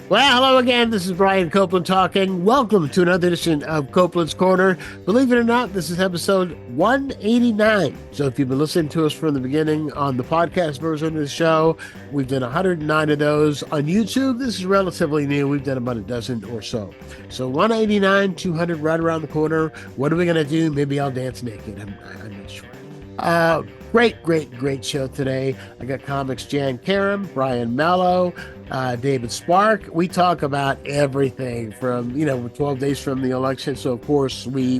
Well, hello again. This is Brian Copeland talking. Welcome to another edition of Copeland's Corner. Believe it or not, this is episode 189. So if you've been listening to us from the beginning on the podcast version of the show, we've done 109 of those. On YouTube, this is relatively new. We've done about a dozen or so. So 189, 200 right around the corner. What are we going to do? Maybe I'll dance naked. I'm not sure. Great show today. I got comics Jann Karam, Brian Malow, David Spark. We talk about everything from, 12 days from the election. So, of course, we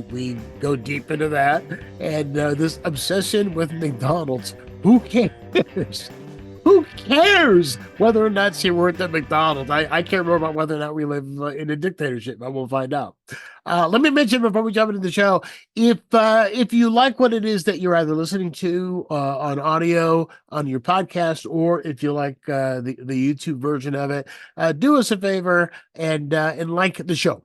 go deep into that. And this obsession with McDonald's. Who cares? Who cares whether or not you worked at McDonald's? I care more about whether or not we live in a dictatorship. I will find out. Let me mention before we jump into the show, if you like what it is that you're either listening to on audio on your podcast, or if you like the YouTube version of it, do us a favor and like the show.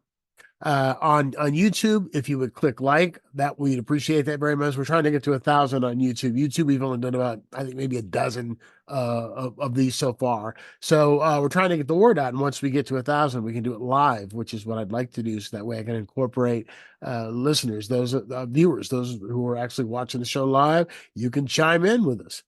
On YouTube, if you would click like, that we'd appreciate that very much. We're trying to get to 1,000 on YouTube. We've only done about, I think, maybe a dozen of these so far. So we're trying to get the word out, and once we get to 1,000, we can do it live, which is what I'd like to do, so that way I can incorporate listeners, those viewers, those who are actually watching the show live. You can chime in with us.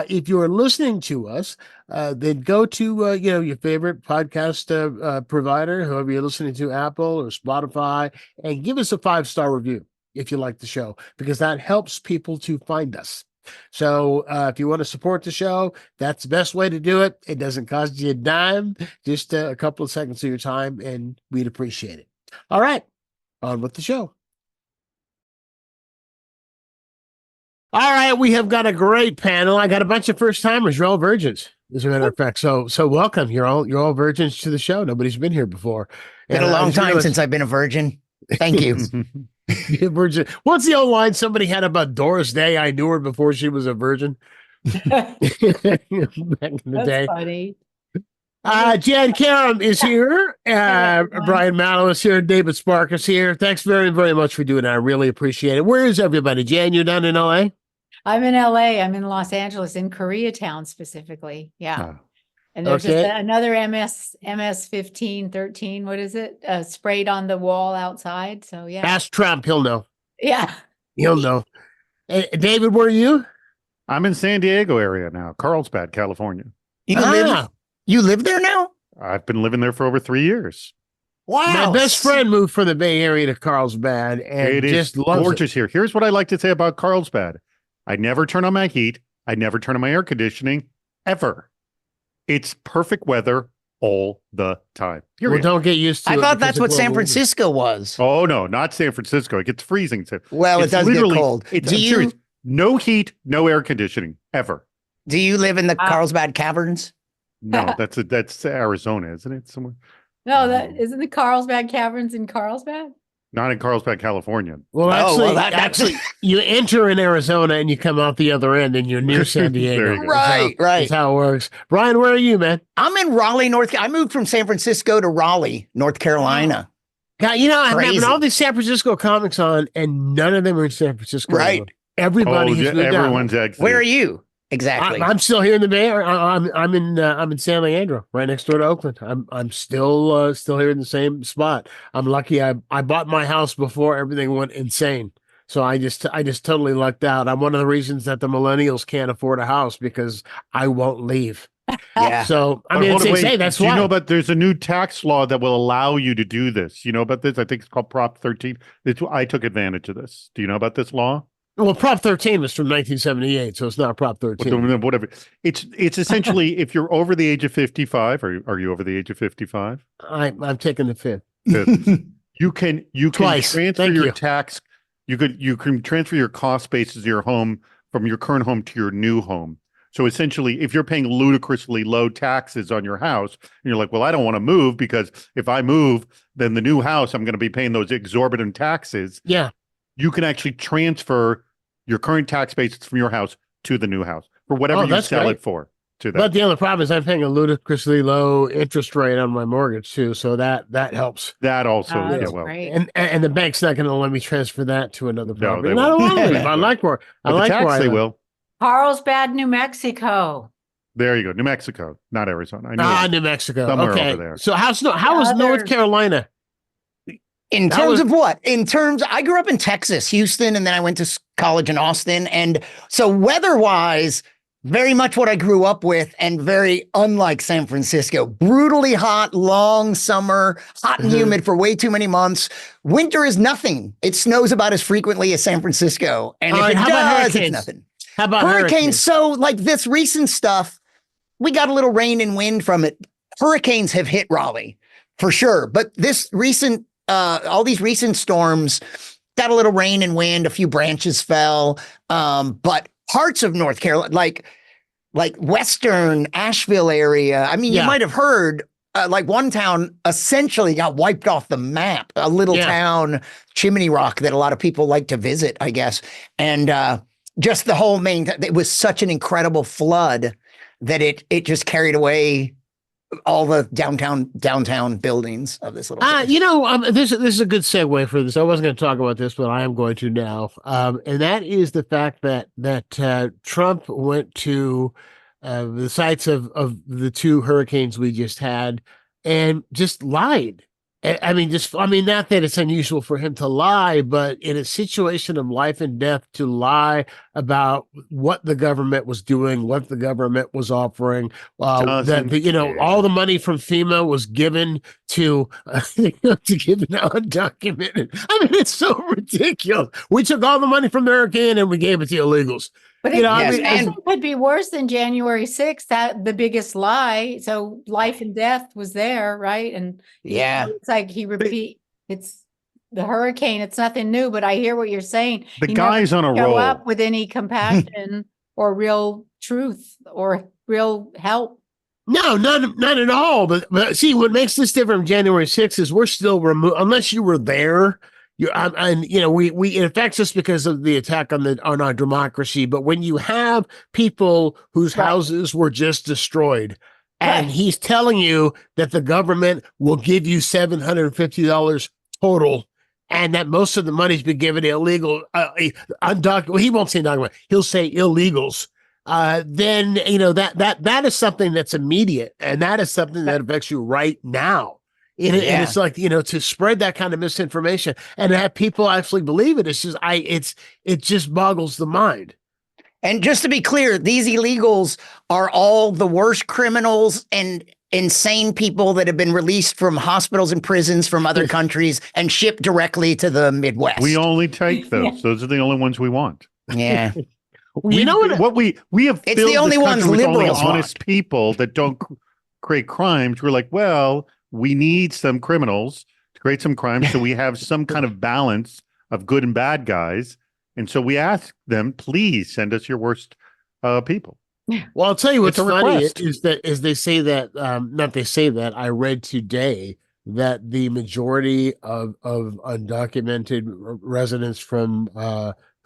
If you're listening to us, then go to your favorite podcast provider, whoever you're listening to, Apple or Spotify, and give us a 5-star review if you like the show, because that helps people to find us. So if you want to support the show, that's the best way to do it. It doesn't cost you a dime, just a couple of seconds of your time, and we'd appreciate it. All right, on with the show. All right, we have got a great panel. I got a bunch of first timers. You're all virgins, as a matter of fact. So welcome. You're all virgins to the show. Nobody's been here before. Been a long time since I've been a virgin. Thank you. Virgin. What's the old line somebody had about Doris Day? I knew her before she was a virgin. Back in the day. Funny. Jann Karam is here. Brian Malow is here. David Spark is here. Thanks very, very much for doing that. I really appreciate it. Where is everybody? Jann, you're down in LA? I'm in LA. I'm in Los Angeles, in Koreatown specifically. Yeah. And there's just another MS 1513. What is it? Sprayed on the wall outside. So yeah. Ask Trump. He'll know. Yeah. He'll know. Hey, David, where are you? I'm in San Diego area now, Carlsbad, California. You live there now? I've been living there for over 3 years. Wow. My best friend moved from the Bay Area to Carlsbad, and it just is loves gorgeous here. Here's what I like to say about Carlsbad. I never turn on my heat. I never turn on my air conditioning, ever. It's perfect weather all the time. Well, don't get used to it. I thought that's what San Francisco was. Oh, no, not San Francisco. It gets freezing. Well, it does get cold. Serious. No heat, no air conditioning, ever. Do you live in the Carlsbad Caverns? No, that's Arizona, isn't it? Somewhere. No, that isn't the Carlsbad Caverns in Carlsbad? Not in Carlsbad, California. Well, actually, you enter in Arizona and you come out the other end, and you're near San Diego. Right. That's how it works. Brian, where are you, man? I'm in Raleigh, I moved from San Francisco to Raleigh, North Carolina. God, I'm having all these San Francisco comics on, and none of them are in San Francisco. Right. Everybody has moved everyone's out. Where are you? Exactly. I'm still here in the Bay Area. I'm in San Leandro, right next door to Oakland. I'm still here in the same spot. I'm lucky. I bought my house before everything went insane. So I just totally lucked out. I'm one of the reasons that the millennials can't afford a house, because I won't leave. Yeah. So that's why. You know, but there's a new tax law that will allow you to do this. You know about this? I think it's called Prop 13. I took advantage of this. Do you know about this law? Well, Prop 13 was from 1978, so it's not Prop 13. Whatever. It's essentially, if you're over the age of 55, are you over the age of 55? I'm taking the fifth. You can Twice. transfer your tax. You can transfer your cost basis of your home from your current home to your new home. So essentially, if you're paying ludicrously low taxes on your house, and you're like, well, I don't want to move, because if I move, then the new house, I'm going to be paying those exorbitant taxes. Yeah. You can actually transfer your current tax basis from your house to the new house for whatever you sell it for. To that. But the other problem is I'm paying a ludicrously low interest rate on my mortgage too, so that helps. That also, great. And the bank's not going to let me transfer that to another property. They Not won't. I like where I will. Carlsbad, New Mexico. There you go. New Mexico, not Arizona. I knew New Mexico. somewhere Okay. over there. So how was North Carolina? In terms of what? I grew up in Texas, Houston, and then I went to college in Austin. And so weather-wise, very much what I grew up with and very unlike San Francisco. Brutally hot, long summer, hot and humid for way too many months. Winter is nothing. It snows about as frequently as San Francisco. And if it does, it's nothing. How about hurricanes? So like this recent stuff, we got a little rain and wind from it. Hurricanes have hit Raleigh for sure. But this recent, all these recent storms got a little rain and wind, a few branches fell. But parts of North Carolina, like Western Asheville area. I mean, you might have heard like one town essentially got wiped off the map, a little town, Chimney Rock, that a lot of people like to visit, I guess. And just the whole it was such an incredible flood that it just carried away all the downtown buildings of this little place. This is a good segue for this. I wasn't going to talk about this, but I am going to now. And that is the fact that Trump went to the sites of the two hurricanes we just had and just lied. I mean, not that it's unusual for him to lie, but in a situation of life and death, to lie about what the government was doing, what the government was offering, all the money from FEMA was given to give it out undocumented. I mean, it's so ridiculous. We took all the money from the hurricane and we gave it to illegals. But it could be worse than January 6th, that the biggest lie. So life and death was there, right? And it's like it's the hurricane. It's nothing new, but I hear what you're saying. The guy's on a roll. Up with any compassion or real truth or real help. No, not at all. But see, what makes this different from January 6th is we're still removed, unless you were there. It affects us because of the attack on our democracy. But when you have people whose houses were just destroyed, and he's telling you that the government will give you $750 total, and that most of the money's been given to illegal, undocumented. He won't say undocumented. He'll say illegals. Then that is something that's immediate, and that is something that affects you right now. And it's like, to spread that kind of misinformation and have people actually believe it. It's just, it just boggles the mind. And just to be clear, these illegals are all the worst criminals and insane people that have been released from hospitals and prisons from other countries and shipped directly to the Midwest. We only take those. Those are the only ones we want. Yeah. We have. It's the only ones liberals want. Honest people that don't create crimes. We're like, well, we need some criminals to create some crimes, so we have some kind of balance of good and bad guys. And so we ask them, please send us your worst people. Well, I'll tell you what's funny is they say that, I read today that the majority of undocumented residents from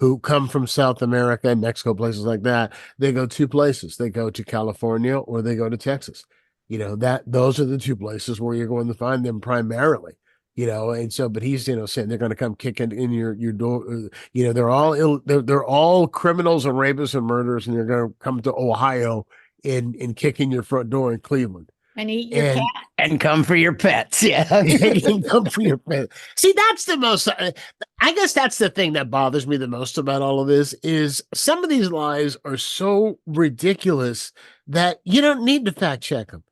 who come from South America and Mexico, places like that, they go two places. They go to California or they go to Texas. Those are the two places where you're going to find them primarily. And so, but he's, saying they're going to come kick in your door. They're all criminals and rapists and murderers, and they're going to come to Ohio and kick in your front door in Cleveland. And eat your cat. And come for your pets. Yeah. And come for your pets. See, that's the most, I guess that's the thing that bothers me the most about all of this is some of these lies are so ridiculous that you don't need to fact check them.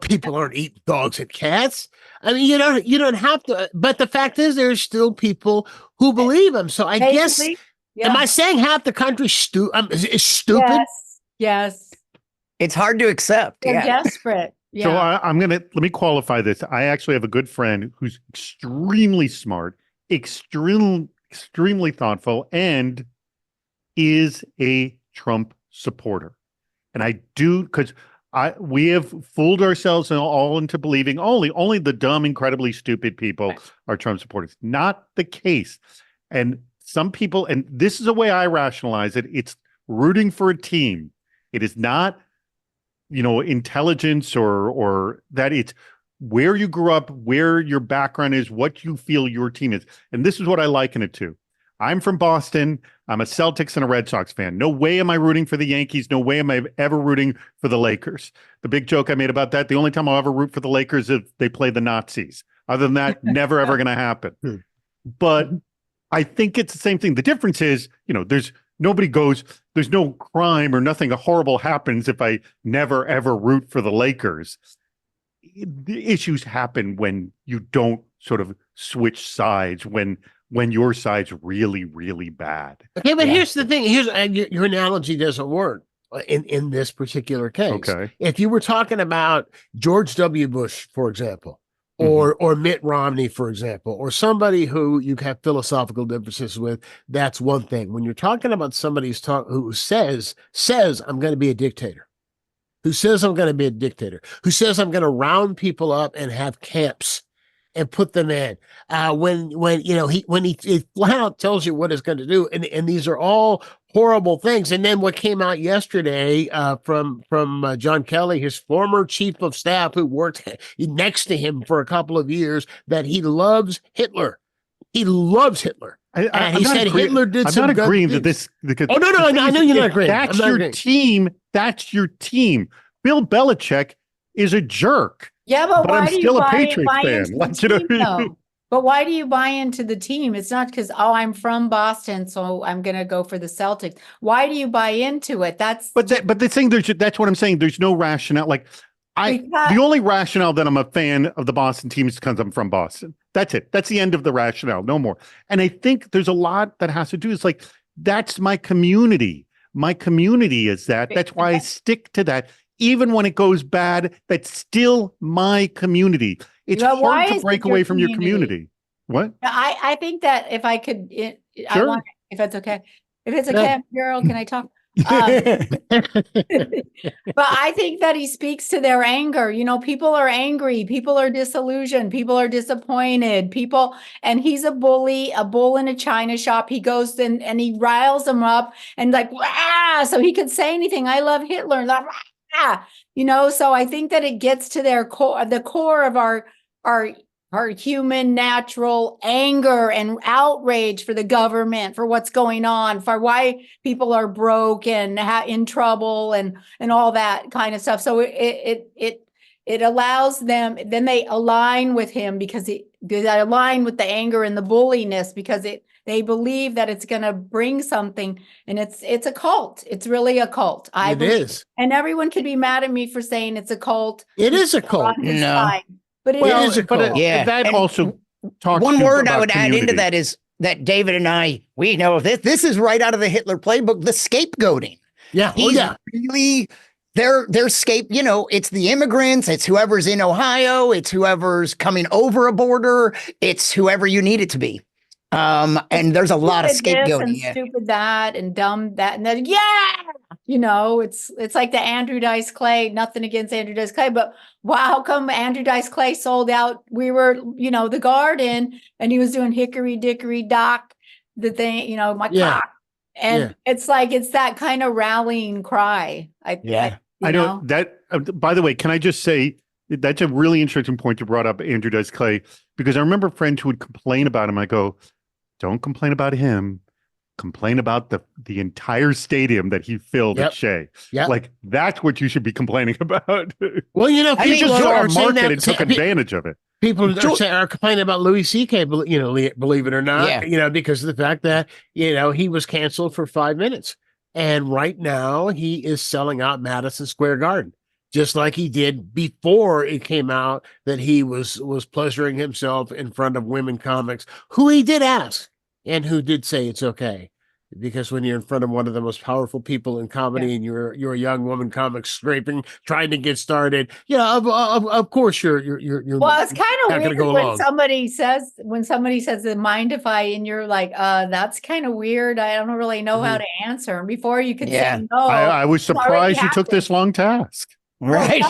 People aren't eating dogs and cats. I mean, you don't have to. But the fact is, there's still people who believe them. So I guess, am I saying half the country is stupid? Yes. It's hard to accept. They're desperate. Yeah. So let me qualify this. I actually have a good friend who's extremely smart, extremely thoughtful, and is a Trump supporter. And I do, because we have fooled ourselves all into believing only the dumb, incredibly stupid people are Trump supporters. Not the case. And some people, and this is a way I rationalize it, it's rooting for a team. It is not, intelligence or that. It's where you grew up, where your background is, what you feel your team is. And this is what I liken it to. I'm from Boston. I'm a Celtics and a Red Sox fan. No way am I rooting for the Yankees. No way am I ever rooting for the Lakers. The big joke I made about that, the only time I'll ever root for the Lakers is if they play the Nazis. Other than that, never, ever going to happen. But I think it's the same thing. The difference is, there's no crime or nothing horrible happens if I never, ever root for the Lakers. The issues happen when you don't sort of switch sides, when your side's really, really bad. Okay, but here's the thing. Your analogy doesn't work in this particular case. Okay. If you were talking about George W. Bush, for example, or Mitt Romney, for example, or somebody who you have philosophical differences with, that's one thing. When you're talking about somebody who says I'm going to be a dictator, who says I'm going to be a dictator, who says I'm going to round people up and have camps and put them in, when he flat out tells you what it's going to do, and these are all horrible things. And then what came out yesterday from John Kelly, his former chief of staff, who worked next to him for a couple of years, that he loves Hitler. He loves Hitler. And he said Hitler did I'm some not good agreeing that things. this. Oh no, I know you're not agreeing. That's your team. That's your team. Bill Belichick is a jerk. Yeah, but why I'm do you still a buy Patriots fan. into the team, though? But why do you buy into the team? It's not because, I'm from Boston, so I'm going to go for the Celtics. Why do you buy into it? But the thing, that's what I'm saying. There's no rationale. The only rationale that I'm a fan of the Boston team is because I'm from Boston. That's it. That's the end of the rationale. No more. And I think there's a lot that has to do. It's like, that's my community. My community is that. That's why I stick to that. Even when it goes bad, that's still my community. It's hard to break away from your community. What? I think that if I could, Sure. if it's okay. If it's okay, Gerald, can I talk? But I think that he speaks to their anger. People are angry. People are disillusioned. People are disappointed. And he's a bully, a bull in a china shop. He goes and he riles them up and so he could say anything. I love Hitler. So I think that it gets to their core, the core of our human natural anger and outrage for the government, for what's going on, for why people are broke and in trouble and all that kind of stuff. So it allows them, then they align with him because they align with the anger and the bulliness because they believe that it's going to bring something, and it's a cult. It's really a cult. It is. And everyone can be mad at me for saying it's a cult. It is a cult. No. But it is a cult. That And also talks one word about I would community. add into that is that David and I, we know this. This is right out of the Hitler playbook, the scapegoating. Yeah. He's really their it's the immigrants, it's whoever's in Ohio, it's whoever's coming over a border, it's whoever you need it to be. And there's a lot of scapegoating. And stupid that and dumb that and then it's like the Andrew Dice Clay. Nothing against Andrew Dice Clay, but how come Andrew Dice Clay sold out? We were the Garden, and he was doing Hickory Dickory Dock, the thing, my cock, and it's like it's that kind of rallying cry. I know that. By the way, can I just say that's a really interesting point you brought up, Andrew Dice Clay, because I remember friends who would complain about him. I go, don't complain about him. Complain about the entire stadium that he filled at Shea. Yeah, that's what you should be complaining about. Well, he just saw a market and took advantage of it. People are complaining about Louis C.K. Believe it or not, because of the fact that he was canceled for 5 minutes, and right now he is selling out Madison Square Garden, just like he did before it came out that he was pleasuring himself in front of women comics who he did ask. And who did say it's okay, because when you're in front of one of the most powerful people in comedy and you're a young woman comic trying to get started, of course you're well, it's kind of weird when somebody says mind if I, and you're like, that's kind of weird. I don't really know how to answer. And before you could say no, I was surprised you took this long task. Right.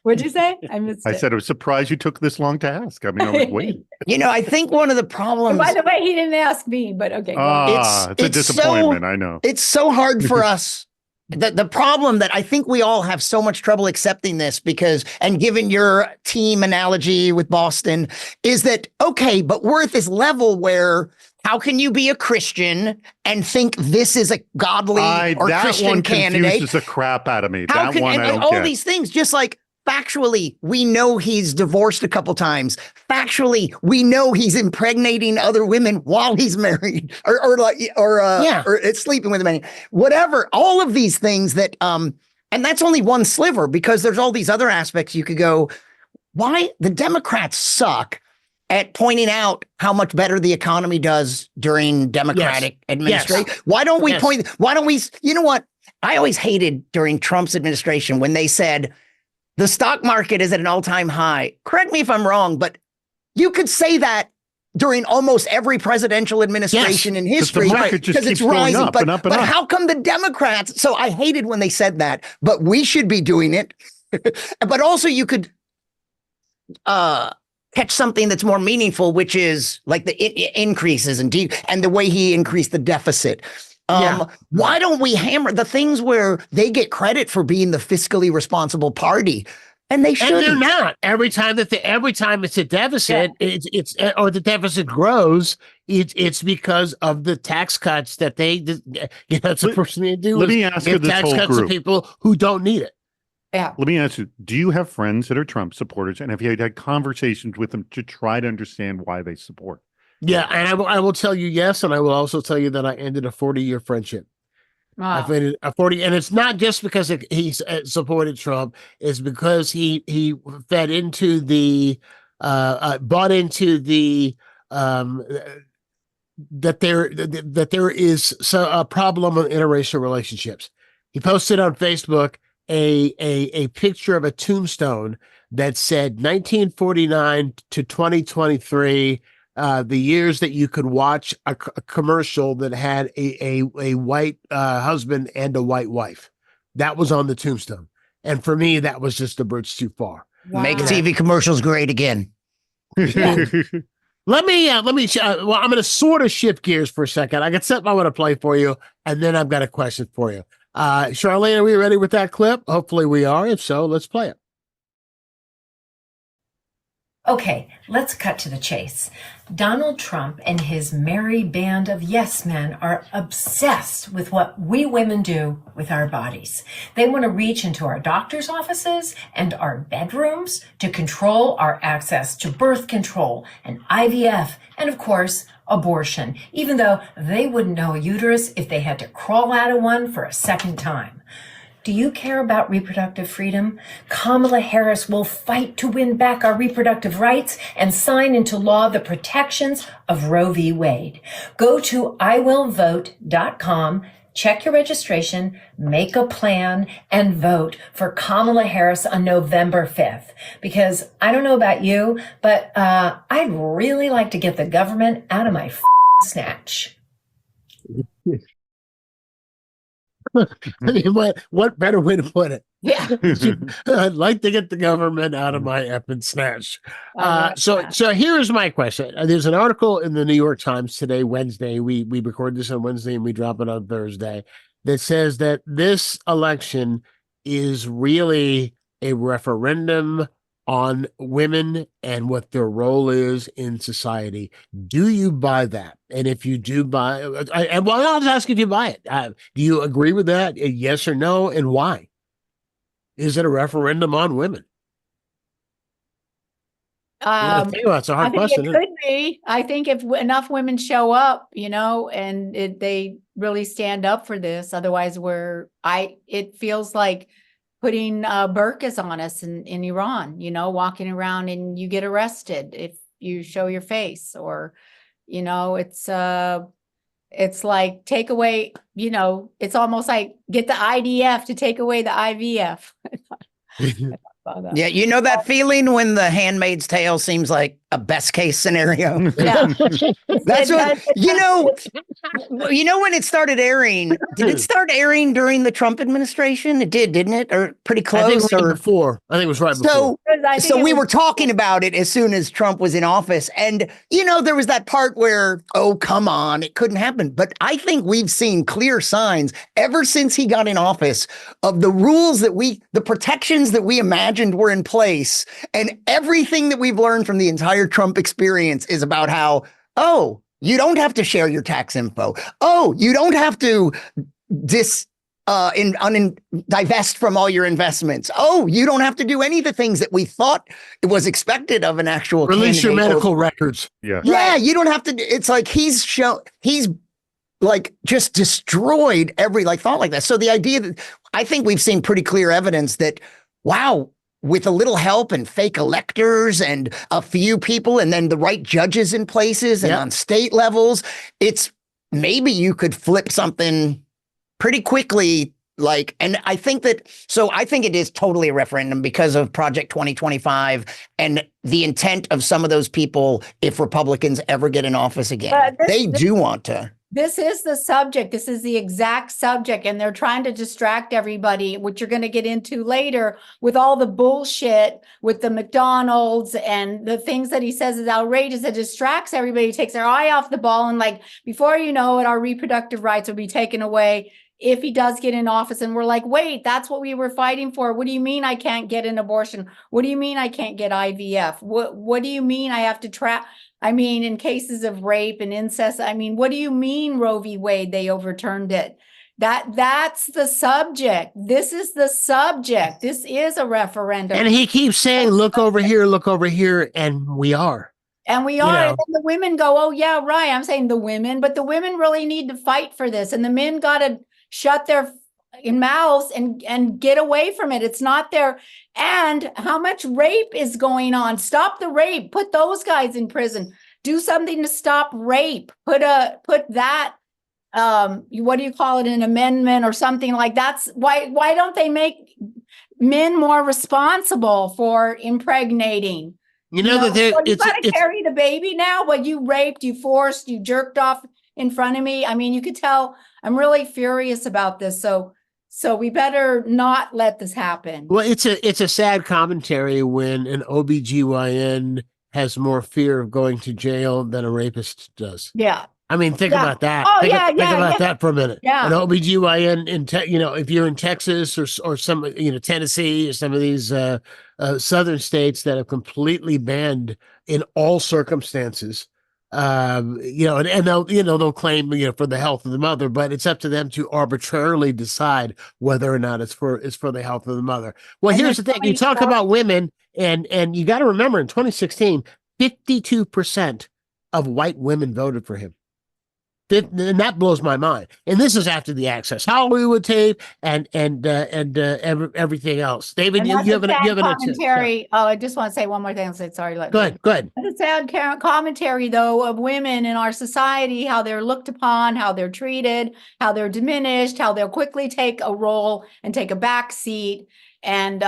What'd you say? I missed it. I said I was surprised you took this long to ask. I mean, I was waiting. I think one of the problems. And by the way, he didn't ask me, but okay. It's a disappointment. I know. It's so hard for us the problem that I think we all have so much trouble accepting this and given your team analogy with Boston, is that, okay, but we're at this level where how can you be a Christian and think this is a godly or Christian candidate? That confuses the crap out of me. I don't all get. These things, just like factually, we know he's divorced a couple times. Factually, we know he's impregnating other women while he's married, or it's sleeping with men. Whatever, all of these things that, and that's only one sliver, because there's all these other aspects you could go. Why the Democrats suck at pointing out how much better the economy does during Democratic administration. Yes. Why don't we point? Why don't we? You know what? I always hated during Trump's administration when they said the stock market is at an all-time high. Correct me if I'm wrong, but you could say that during almost every presidential administration in history because it's rising. Up and up. But how come the Democrats? So I hated when they said that, but we should be doing it. But also you could catch something that's more meaningful, which is like the increases and the way he increased the deficit. Why don't we hammer the things where they get credit for being the fiscally responsible party? And they should. And they're not. Every time it's a deficit, it's or the deficit grows, it's because of the tax cuts that that's the first thing they do. Let me ask you this tax whole cuts group. to people who don't need it. Yeah. Let me ask you, do you have friends that are Trump supporters, and have you had conversations with them to try to understand why they support? Yeah, and I will tell you yes, and I will also tell you that I ended a 40-year friendship. Wow. I've ended a 40, and it's not just because he supported Trump; it's because he fed into bought into the that there is a problem with interracial relationships. He posted on Facebook a picture of a tombstone that said 1949 to 2023, the years that you could watch a commercial that had a white husband and a white wife. That was on the tombstone. And for me, that was just a bridge too far. Wow. Make TV commercials great again. Yeah. Let me, I'm going to sort of shift gears for a second. I got something I want to play for you, and then I've got a question for you. Charlene, are we ready with that clip? Hopefully we are. If so, let's play it. Okay, let's cut to the chase. Donald Trump and his merry band of yes men are obsessed with what we women do with our bodies. They want to reach into our doctor's offices and our bedrooms to control our access to birth control and IVF and, of course, abortion, even though they wouldn't know a uterus if they had to crawl out of one for a second time. Do you care about reproductive freedom? Kamala Harris will fight to win back our reproductive rights and sign into law the protections of Roe v. Wade. Go to iwillvote.com, check your registration, make a plan, and vote for Kamala Harris on November 5th. Because I don't know about you, but I'd really like to get the government out of my snatch. I mean, what better way to put it? Yeah. I'd like to get the government out of my effing snatch. So here's my question. There's an article in the New York Times today, Wednesday. We record this on Wednesday and we drop it on Thursday, that says that this election is really a referendum on women and what their role is in society. Do you buy that? And if you do buy, I'll just ask if you buy it. Do you agree with that? Yes or no? And why? Is it a referendum on women? It's a hard question. It could be. I think if enough women show up, and they really stand up for this, otherwise it feels like putting burqas on us in Iran, walking around and you get arrested if you show your face, or, it's like take away, it's almost like get the IDF to take away the IVF. Yeah, that feeling when The Handmaid's Tale seems like a best case scenario. Yeah. That's what, when it started airing, did it start airing during the Trump administration? It did, didn't it? Or pretty close? I think before. I think it was right before. So we were talking about it as soon as Trump was in office. And, there was that part where, oh, come on, it couldn't happen. But I think we've seen clear signs ever since he got in office of the rules the protections that we imagined were in place. And everything that we've learned from the entire Trump experience is about how, oh, you don't have to share your tax info. Oh, you don't have to divest from all your investments. Oh, you don't have to do any of the things that we thought it was expected of an actual release your medical records. Yeah. Yeah, you don't have to. It's like he's like just destroyed every thought like that. So the idea that I think we've seen pretty clear evidence that, wow, with a little help and fake electors and a few people and then the right judges in places and on state levels, it's maybe you could flip something pretty quickly. And I think it is totally a referendum because of Project 2025 and the intent of some of those people, if Republicans ever get in office again, they do want to. This is the subject. This is the exact subject. And they're trying to distract everybody, which you're going to get into later with all the bullshit with the McDonald's and the things that he says is outrageous. It distracts everybody, takes their eye off the ball. And before you know it, our reproductive rights will be taken away if he does get in office. And we're like, wait, that's what we were fighting for. What do you mean I can't get an abortion? What do you mean I can't get IVF? What do you mean I have to in cases of rape and incest, what do you mean Roe v. Wade, they overturned it? That's the subject. This is the subject. This is a referendum. And he keeps saying, look over here, and we are. And we are. And then the women go, oh, yeah, right. I'm saying the women, but the women really need to fight for this. And the men got to shut their mouths and get away from it. It's not there. And how much rape is going on? Stop the rape. Put those guys in prison. Do something to stop rape. Put that, what do you call it, an amendment or something like that. Why don't they make men more responsible for impregnating? You got to carry the baby now, but you raped, you forced, you jerked off in front of me. You could tell I'm really furious about this. So we better not let this happen. Well, it's a sad commentary when an OBGYN has more fear of going to jail than a rapist does. Yeah. Think about that. Oh, think about that for a minute. Yeah. An OBGYN if you're in Texas or some, Tennessee or some of these southern states that have completely banned in all circumstances, and they'll claim, for the health of the mother, but it's up to them to arbitrarily decide whether or not it's for the health of the mother. Well, here's the thing. You talk about women and you got to remember in 2016, 52% of white women voted for him. And that blows my mind. And this is after the Access Hollywood tape and everything else. David, you have an commentary. Oh, I just want to say one more thing. Sorry. Go ahead. It's a sad commentary, though, of women in our society, how they're looked upon, how they're treated, how they're diminished, how they'll quickly take a role and take a back seat and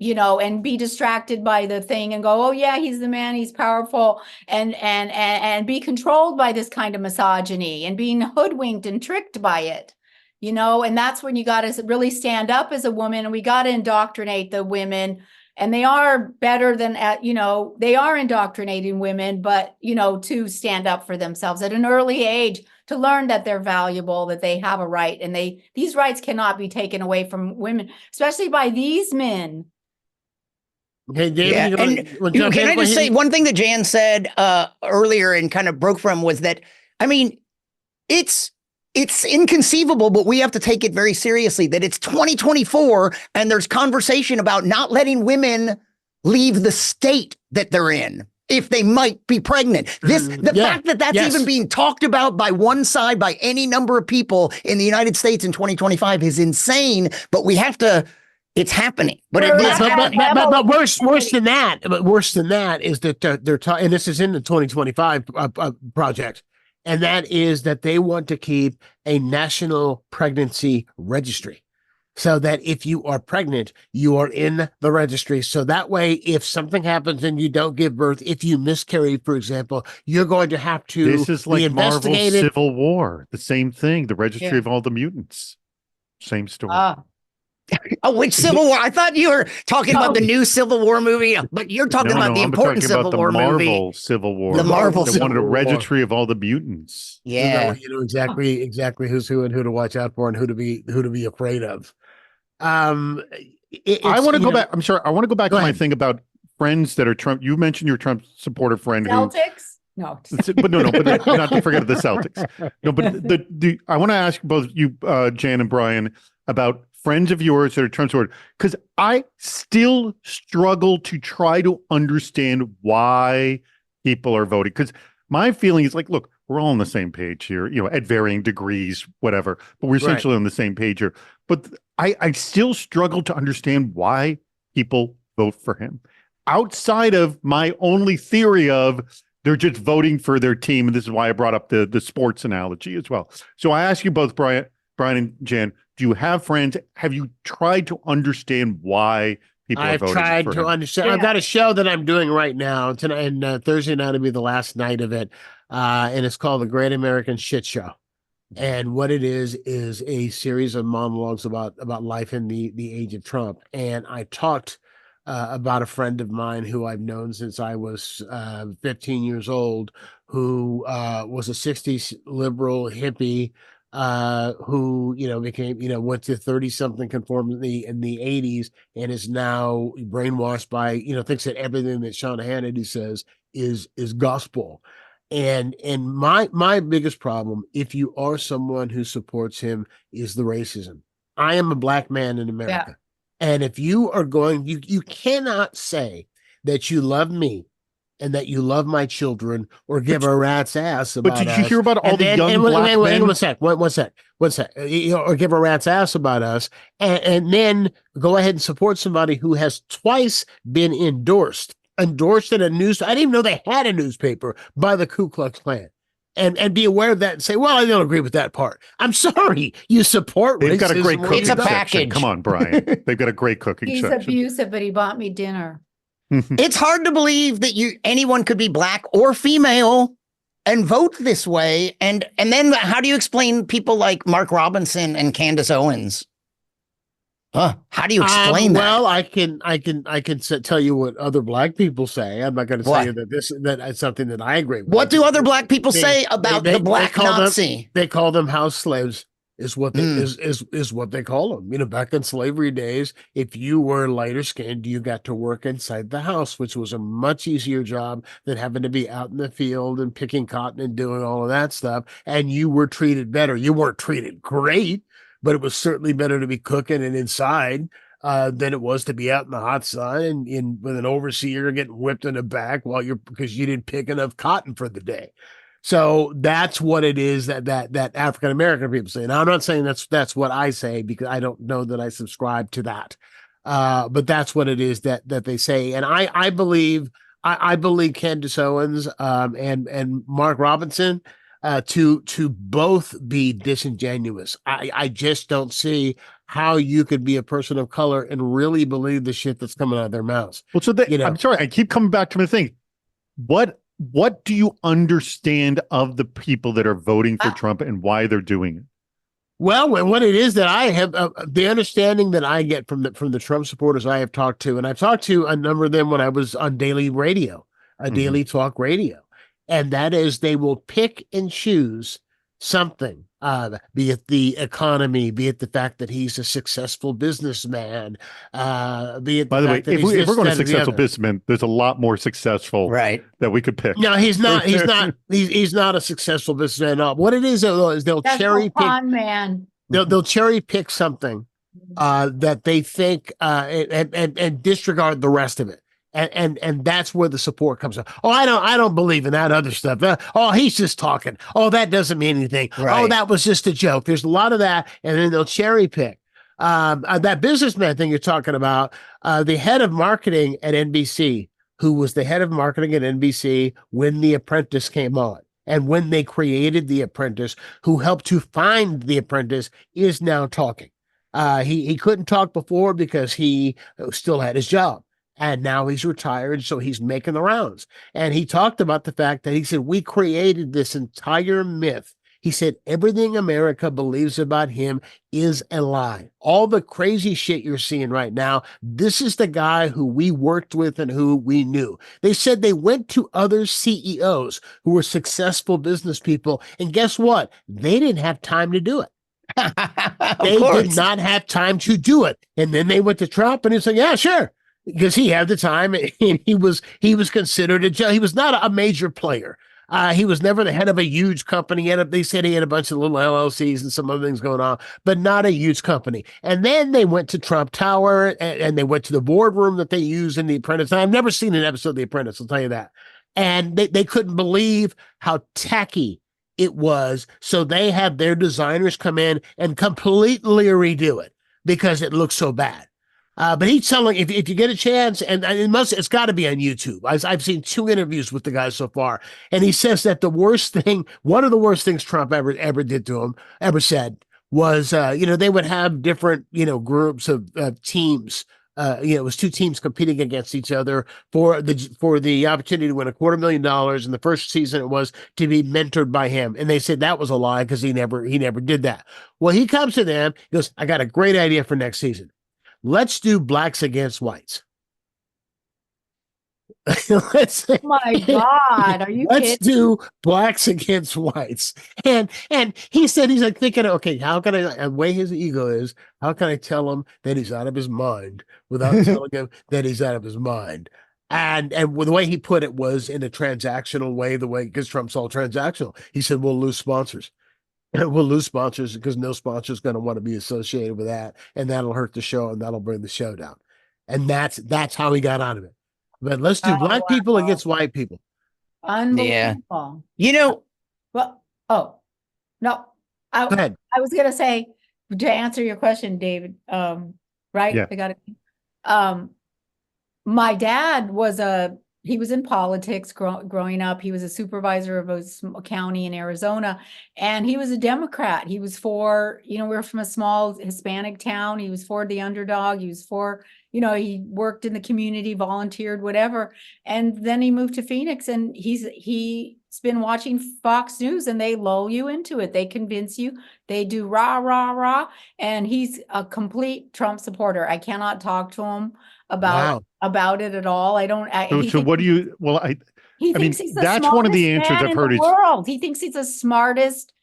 and be distracted by the thing and go, oh yeah, he's the man, he's powerful, and be controlled by this kind of misogyny and being hoodwinked and tricked by it, and that's when you got to really stand up as a woman, and we got to indoctrinate the women, and they are better than they are indoctrinating women, but to stand up for themselves at an early age, to learn that they're valuable, that they have a right, and these rights cannot be taken away from women, especially by these men. Okay, David, can I just say one thing that Jann said earlier and kind of broke from was that, it's inconceivable, but we have to take it very seriously that it's 2024 and there's conversation about not letting women leave the state that they're in if they might be pregnant. Fact that that's even being talked about by one side, by any number of people in the United States in 2025 is insane, but we have to. It's happening, but it is happening. But worse than that. But worse than that is that they're and this is in the 2025 project, and that is that they want to keep a national pregnancy registry. so that if you are pregnant, you are in the registry. So that way, if something happens and you don't give birth, if you miscarry, for example, you're going to have to This is be like Marvel's investigated. Civil War, the same thing, the registry Yeah. of all the mutants. Same story. Oh, which Civil War? I thought you were talking about the new Civil War movie, but you're talking about the I'm important talking about Civil the War Marvel movie. Civil War. The Marvel They Civil wanted a War. registry of all the mutants. Yeah. You know exactly who's who and who to watch out for and who to be afraid of. I want to go back. I'm sorry. I want to go back to my ahead. thing about friends that are Trump. You mentioned your Trump supporter friend Celtics? No. but not to forget the Celtics. No, but I want to ask both you, Jann and Brian, about friends of yours that are Trump supporters, because I still struggle to try to understand why people are voting. Because my feeling is like, look, we're all on the same page here, at varying degrees, whatever, but we're essentially on the same page here. But I still struggle to understand why people vote for him outside of my only theory of they're just voting for their team. And this is why I brought up the sports analogy as well. So I ask you both, Brian and Jann, do you have friends? Have you tried to understand why people are voting for him? I've tried to understand. Yeah. I've got a show that I'm doing right now tonight, and Thursday night will be the last night of it. And it's called The Great American Shit Show. And what it is a series of monologues about life in the age of Trump. And I talked about a friend of mine who I've known since I was 15 years old, who was a 60s liberal hippie, who became went to 30-something conformity in the 80s and is now brainwashed by thinks that everything that Sean Hannity says is gospel. And my biggest problem, if you are someone who supports him, is the racism. I am a black man in America. And if you are going, you cannot say that you love me and that you love my children or give a rat's ass about us. But did you hear about all the young black men? One sec. Or give a rat's ass about us and then go ahead and support somebody who has twice been endorsed in a news. I didn't even know they had a newspaper by the Ku Klux Klan. And be aware of that and say, well, I don't agree with that part. I'm sorry. You support They've got a great racism. cooking It's a section. package. Come on, Brian. They've got a great cooking He's section. abusive, but he bought me dinner. It's hard to believe that anyone could be black or female and vote this way. And then how do you explain people like Mark Robinson and Candace Owens? How do you explain that? Well, I can tell you what other black people say. I'm not going to tell you that it's something that I agree with. What do other black people say about the black Nazi? They call them house slaves. Is what they is what they call them. Back in slavery days, if you were lighter skinned, you got to work inside the house, which was a much easier job than having to be out in the field and picking cotton and doing all of that stuff. And you were treated better. You weren't treated great, but it was certainly better to be cooking and inside than it was to be out in the hot sun and with an overseer getting whipped in the back because you didn't pick enough cotton for the day. So that's what it is that African American people say. And I'm not saying that's what I say, because I don't know that I subscribe to that. But that's what it is that they say. And I believe Candace Owens and Mark Robinson to both be disingenuous. I just don't see how you could be a person of color and really believe the shit that's coming out of their mouths. Well, so I'm sorry, I keep coming back to my thing. What do you understand of the people that are voting for Trump and why they're doing it? Well, what it is that I have, the understanding that I get from the Trump supporters I have talked to, and I've talked to a number of them when I was on daily radio, daily talk radio, and that is they will pick and choose something, be it the economy, be it the fact that he's a successful businessman, be it. By the way, if we're going to successful businessman, there's a lot more successful that we could pick. No, he's not. He's not a successful businessman at all. What it is though is they'll cherry pick. Man. They'll cherry pick something that they think and disregard the rest of it. And that's where the support comes from. Oh, I don't believe in that other stuff. Oh, he's just talking. Oh, that doesn't mean anything. Right. Oh, that was just a joke. There's a lot of that, and then they'll cherry pick. That businessman thing you're talking about, the head of marketing at NBC, who was the head of marketing at NBC when The Apprentice came on, and when they created The Apprentice, who helped to find The Apprentice, is now talking. He couldn't talk before because he still had his job. And now he's retired, so he's making the rounds. And he talked about the fact that he said, we created this entire myth. He said, everything America believes about him is a lie. All the crazy shit you're seeing right now, this is the guy who we worked with and who we knew. They said they went to other CEOs who were successful business people. And guess what? They didn't have time to do it. They did not have time to do it. And then they went to Trump and he said, yeah, sure. Because he had the time and he was considered he was not a major player. He was never the head of a huge company. They said he had a bunch of little LLCs and some other things going on, but not a huge company. And then they went to Trump Tower and they went to the boardroom that they use in The Apprentice. I've never seen an episode of The Apprentice, I'll tell you that. And they couldn't believe how tacky it was. So they had their designers come in and completely redo it because it looked so bad. But he's telling, if you get a chance, and it's got to be on YouTube. I've seen 2 interviews with the guy so far, and he says that one of the worst things Trump ever did to him, ever said, was, they would have different, groups of teams. It was 2 teams competing against each other for the opportunity to win $250,000. In the first season, it was to be mentored by him, and they said that was a lie because he never did that. Well, he comes to them, he goes, I got a great idea for next season. Let's do blacks against whites. Oh my God, are you Let's kidding? do blacks against whites. And he said, he's like thinking, okay, how can I, the way his ego is, how can I tell him that he's out of his mind without telling him that he's out of his mind? And the way he put it was in a transactional way, because Trump's all transactional. He said, we'll lose sponsors. We'll lose sponsors because no sponsor is going to want to be associated with that, and that'll hurt the show, and that'll bring the show down. And that's how he got out of it. But let's do black people against white people. Unbelievable. Yeah. Well, no. Go ahead. I was going to say, to answer your question, David, right? Yeah. I got it. My dad he was in politics growing up. He was a supervisor of a county in Arizona, and he was a Democrat. He was for, we're from a small Hispanic town. He was for the underdog. He was for, he worked in the community, volunteered, whatever. And then he moved to Phoenix, and he's been watching Fox News, and they lull you into it. They convince you. They do rah, rah, rah. And he's a complete Trump supporter. I cannot talk to him about it at all. I don't. So what do you? Well, he thinks he's the that's one of the answers I've heard. World. He thinks he's the smartest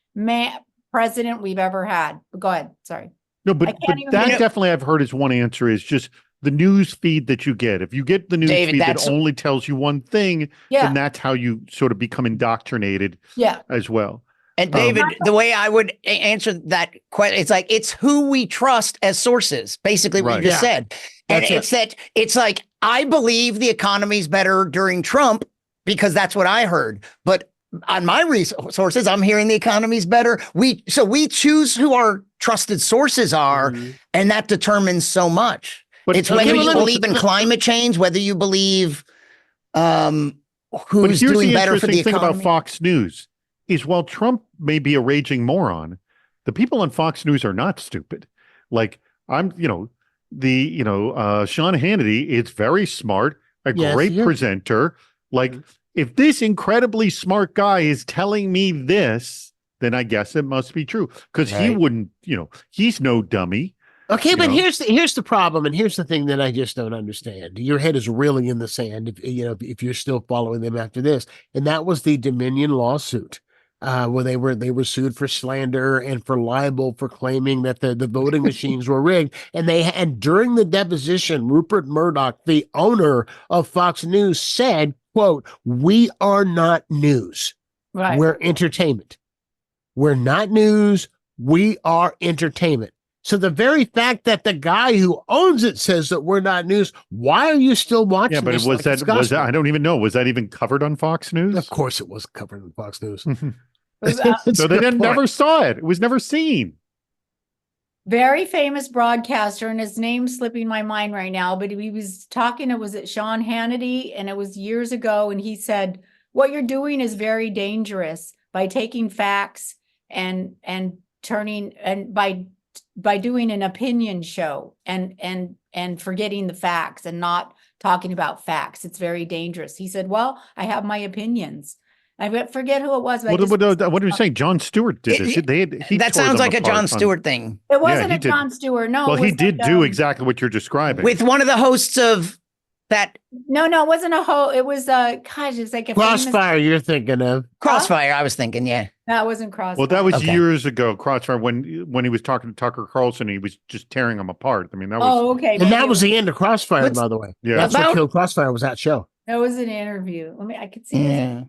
president we've ever had. Go ahead. Sorry. No, but that definitely I've heard is one answer is just the news feed that you get. If you get the news feed that only tells you one thing, then that's how you sort of become indoctrinated. As well. And David, the way I would answer that question, it's like, it's who we trust as sources, basically what you just said. And it's like, I believe the economy's better during Trump because that's what I heard. But on my resources, I'm hearing the economy's better. We choose who our trusted sources are, and that determines so much. But it's whether you believe in climate change, whether you believe who's doing better for the economy. Thing about Fox News is while Trump may be a raging moron, the people on Fox News are not stupid. Like Sean Hannity is very smart, a great presenter. Like if this incredibly smart guy is telling me this, then I guess it must be true because he wouldn't, he's no dummy. Okay, but here's the problem, and here's the thing that I just don't understand. Your head is really in the sand, if you're still following them after this, and that was the Dominion lawsuit, where they were sued for slander and for libel for claiming that the voting machines were rigged, and during the deposition, Rupert Murdoch, the owner of Fox News, said, "quote We are not news, we're entertainment. We're not news, we are entertainment." So the very fact that the guy who owns it says that we're not news, why are you still watching? Yeah, but this was that I don't even know. Was that even covered on Fox News? Of course it was covered on Fox News. So they never saw it. It was never seen. Very famous broadcaster, and his name's slipping my mind right now, but he was talking, it was at Sean Hannity, and it was years ago, and he said, what you're doing is very dangerous by taking facts and turning, and by by doing an opinion show and forgetting the facts and not talking about facts. It's very dangerous. He said, well, I have my opinions. I forget who it was. But What are you saying? Jon Stewart did this. That sounds like a Jon Stewart thing. It wasn't a Jon Stewart. No. Well, he did do exactly what you're describing. With one of the hosts of that. No, it wasn't a whole. It was it's like a Crossfire. You're thinking of Crossfire. I was thinking, yeah. That wasn't Crossfire. Well, that was years ago. Crossfire when he was talking to Tucker Carlson, he was just tearing him apart. I mean, that was okay. And that was the end of Crossfire, by the way. Yeah, that's what killed Crossfire, was that show. That was an interview. I could see it.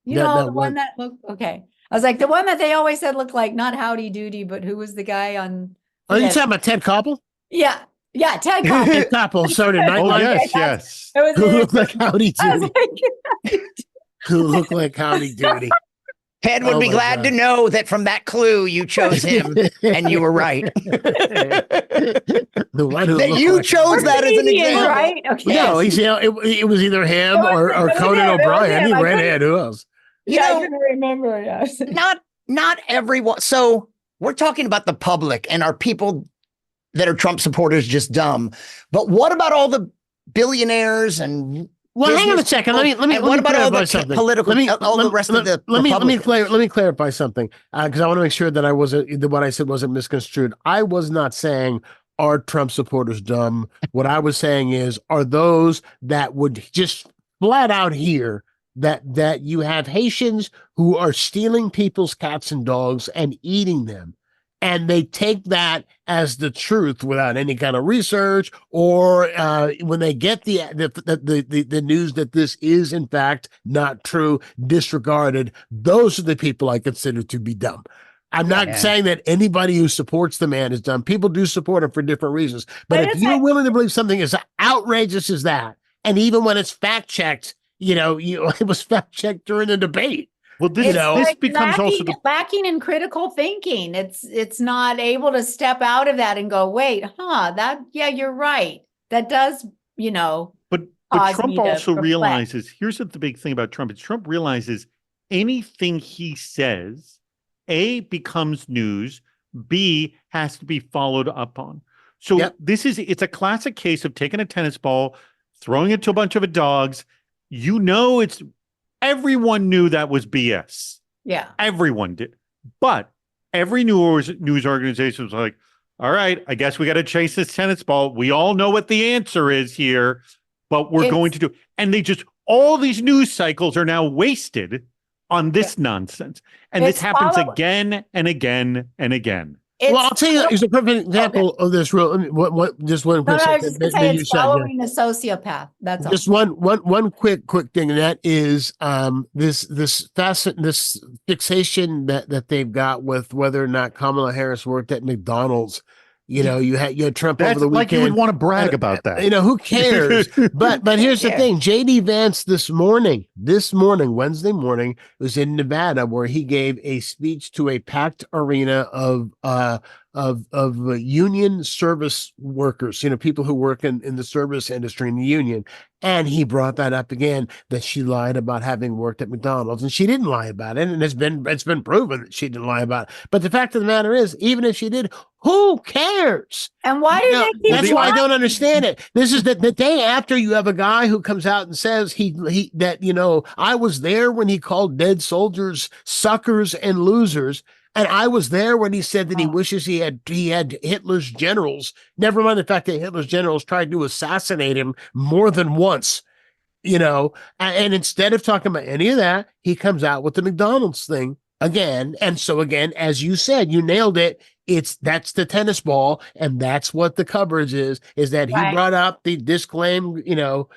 Yeah. The one that looked okay. I was like the one that they always said looked like not Howdy Doody, but who was the guy on? Oh, you talking about Ted Koppel? Yeah, Ted Koppel. Ted Koppel started Nightline. Oh yes. Who looked like Howdy Doody? Who looked like Howdy Doody? Ted would be glad to know that from that clue you chose him, and you were right. The one who that you like chose that as an example, right? Okay. No, it was either him or Conan O'Brien. He ran ahead. Who else? I couldn't remember. Yes. Not everyone. So we're talking about the public, and are people that are Trump supporters just dumb? But what about all the billionaires and? Well, hang on a second. Let me what about all the something. political? The rest of the. Let me clarify something, because I want to make sure that what I said wasn't misconstrued. I was not saying are Trump supporters dumb. What I was saying is, are those that would just flat out hear that you have Haitians who are stealing people's cats and dogs and eating them, and they take that as the truth without any kind of research, or when they get the news that this is in fact not true, disregarded. Those are the people I consider to be dumb. I'm not saying that anybody who supports the man is dumb. People do support him for different reasons. But if you're willing to believe something as outrageous as that, and even when it's fact checked, it was fact checked during the debate. Well, this becomes also lacking in critical thinking. It's not able to step out of that and go, wait, you're right. That does, But Trump also realizes, here's the big thing about Trump, is Trump realizes anything he says, A, becomes news, B, has to be followed up on. So it's a classic case of taking a tennis ball, throwing it to a bunch of dogs. Everyone knew that was BS. Yeah. Everyone did. But every news organization was like, all right, I guess we got to chase this tennis ball. We all know what the answer is here, but we're going to do. And all these news cycles are now wasted on this nonsense. And this happens again and again and again. I'll tell you, it's a perfect example of this. Just one quick I was just going to say it's following a sociopath. That's all. Just one quick thing, and that is this fixation that they've got with whether or not Kamala Harris worked at McDonald's. You had Trump over the weekend. Like you would want to brag about that. Who cares? But here's the thing. J.D. Vance this morning, Wednesday morning, was in Nevada, where he gave a speech to a packed arena of union service workers, people who work in the service industry in the union. And he brought that up again, that she lied about having worked at McDonald's, and she didn't lie about it. And it's been proven that she didn't lie about it. But the fact of the matter is, even if she did, who cares? And why do they keep That's why I don't understand it. This is the day after you have a guy who comes out and says I was there when he called dead soldiers suckers and losers. And I was there when he said that he wishes he had Hitler's generals. Never mind the fact that Hitler's generals tried to assassinate him more than once, And instead of talking about any of that, he comes out with the McDonald's thing again. And so again, as you said, you nailed it. That's the tennis ball, and that's what the coverage is that he brought up the disclaim, the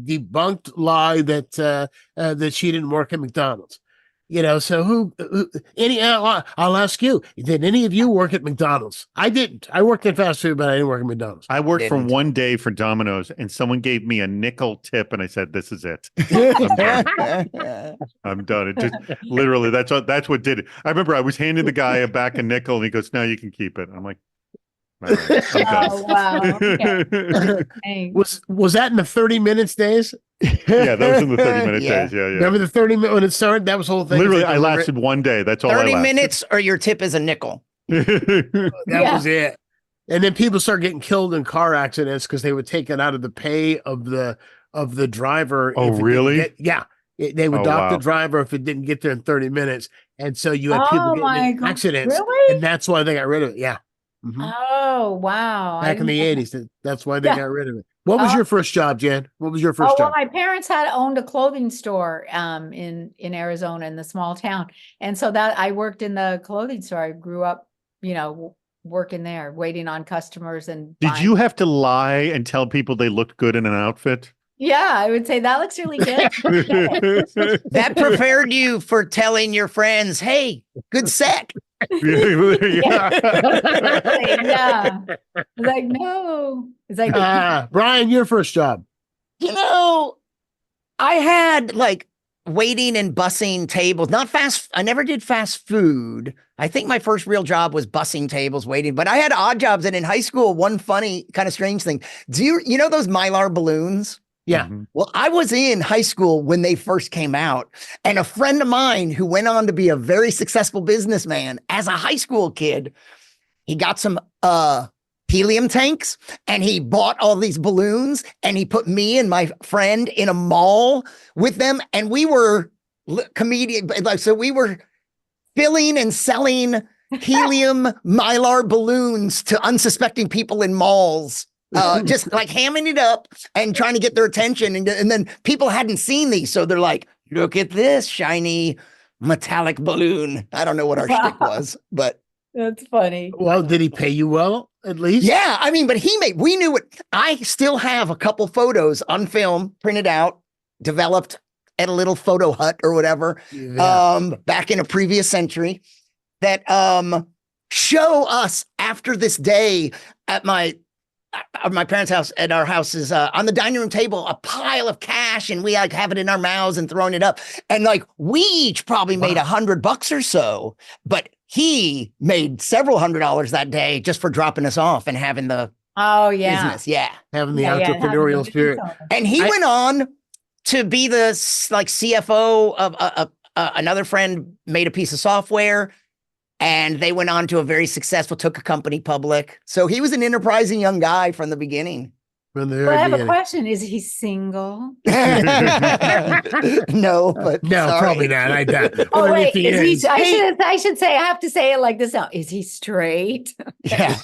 debunked lie that she didn't work at McDonald's. So I'll ask you, did any of you work at McDonald's? I didn't. I worked in fast food, but I didn't work at McDonald's. I worked for one day for Domino's, and someone gave me a nickel tip, and I said, this is it. I'm done. It just literally, that's what did it. I remember I was handing the guy back a nickel, and he goes, now you can keep it. I'm like, all right, I'm done. Oh, wow. Okay. Was that in the 30 minutes days? Yeah, that was in the 30-minute days. Yeah. Remember the 30 minutes when it started? That was the whole thing. Literally, I lasted one day. That's all I lasted. 30 minutes or your tip is a nickel. That was it. And then people start getting killed in car accidents because they would take it out of the pay of the driver. Oh, really? They would dock the wow. driver if it didn't get there in 30 minutes. And so you had people getting in accidents. Really? And that's why they got rid of it. Yeah. Oh, wow. Back in the 80s. That's why they got rid of it. What was your first job, Jan? What was your first job? Well, my parents had owned a clothing store in Arizona, in the small town. And so that I worked in the clothing store. I grew up, working there, waiting on customers. And did you have to lie and tell people they looked good in an outfit? Yeah, I would say that looks really good. That prepared you for telling your friends, hey, good set. Yeah. Like, no. It's like, Brian, your first job. I had like waiting and bussing tables, not fast. I never did fast food. I think my first real job was bussing tables, waiting, but I had odd jobs. And in high school, one funny kind of strange thing. Do you know those Mylar balloons? Yeah. Mm-hmm. Well, I was in high school when they first came out, and a friend of mine who went on to be a very successful businessman as a high school kid, he got some helium tanks and he bought all these balloons and he put me and my friend in a mall with them. And we were so we were filling and selling helium Mylar balloons to unsuspecting people in malls. Just like hamming it up and trying to get their attention. And then people hadn't seen these. So they're like, look at this shiny metallic balloon. I don't know what our shtick was, but. That's funny. Well, did he pay you well, at least? Yeah. I mean, but we knew it. I still have a couple photos on film, printed out, developed at a little photo hut or whatever, back in a previous century that show us after this day at my parents' house, at our houses, on the dining room table, a pile of cash, and we like have it in our mouths and throwing it up. And like we each probably made $100 or so, but he made several $100s that day just for dropping us off and having the business. Yeah. Having the entrepreneurial spirit. And he went on to be the like CFO of another friend made a piece of software. And they went on to a very successful, took a company public. So he was an enterprising young guy from the beginning. I have a question. Is he single? No, but probably not. I doubt. Oh, wait. I should say, I have to say it like this now. Is he straight? Yeah.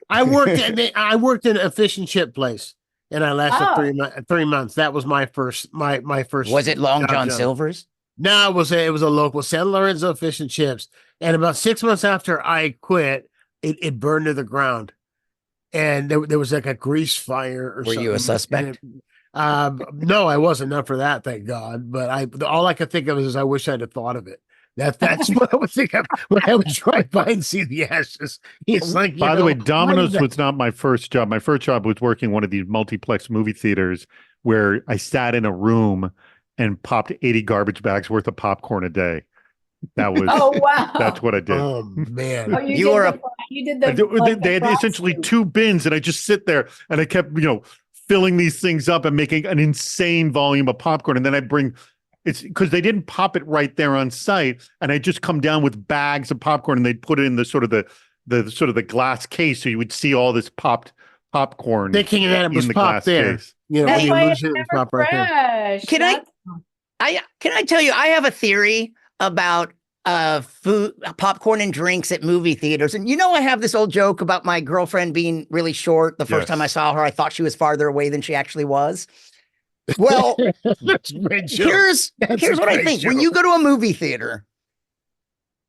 I worked in a fish and chip place, and I lasted 3 months. That was my first. My first. Was it Long John Silver's? No, it was a local San Lorenzo Fish and Chips. And about 6 months after I quit, it burned to the ground. And there was like a grease fire or something. Were you a suspect? No, I wasn't. Not for that, thank God. But all I could think of is I wish I'd have thought of it. That's what I would think of when I would drive by and see the ashes. It's like, by the way, Domino's was not my first job. My first job was working one of these multiplex movie theaters where I sat in a room and popped 80 garbage bags worth of popcorn a day. That was that's what I did. Oh man. They had essentially 2 bins, and I just sit there and I kept, filling these things up and making an insane volume of popcorn. And then I it's because they didn't pop it right there on site. And I just come down with bags of popcorn and they'd put it in the sort of the glass case. So you would see all this popped popcorn. Thinking that it was popped there. Case. When you lose it, it's pop right there. Can I tell you, I have a theory about food, popcorn and drinks at movie theaters. And I have this old joke about my girlfriend being really short. The first time I saw her, I thought she was farther away than she actually was. Well, here's what I think. When you go to a movie theater,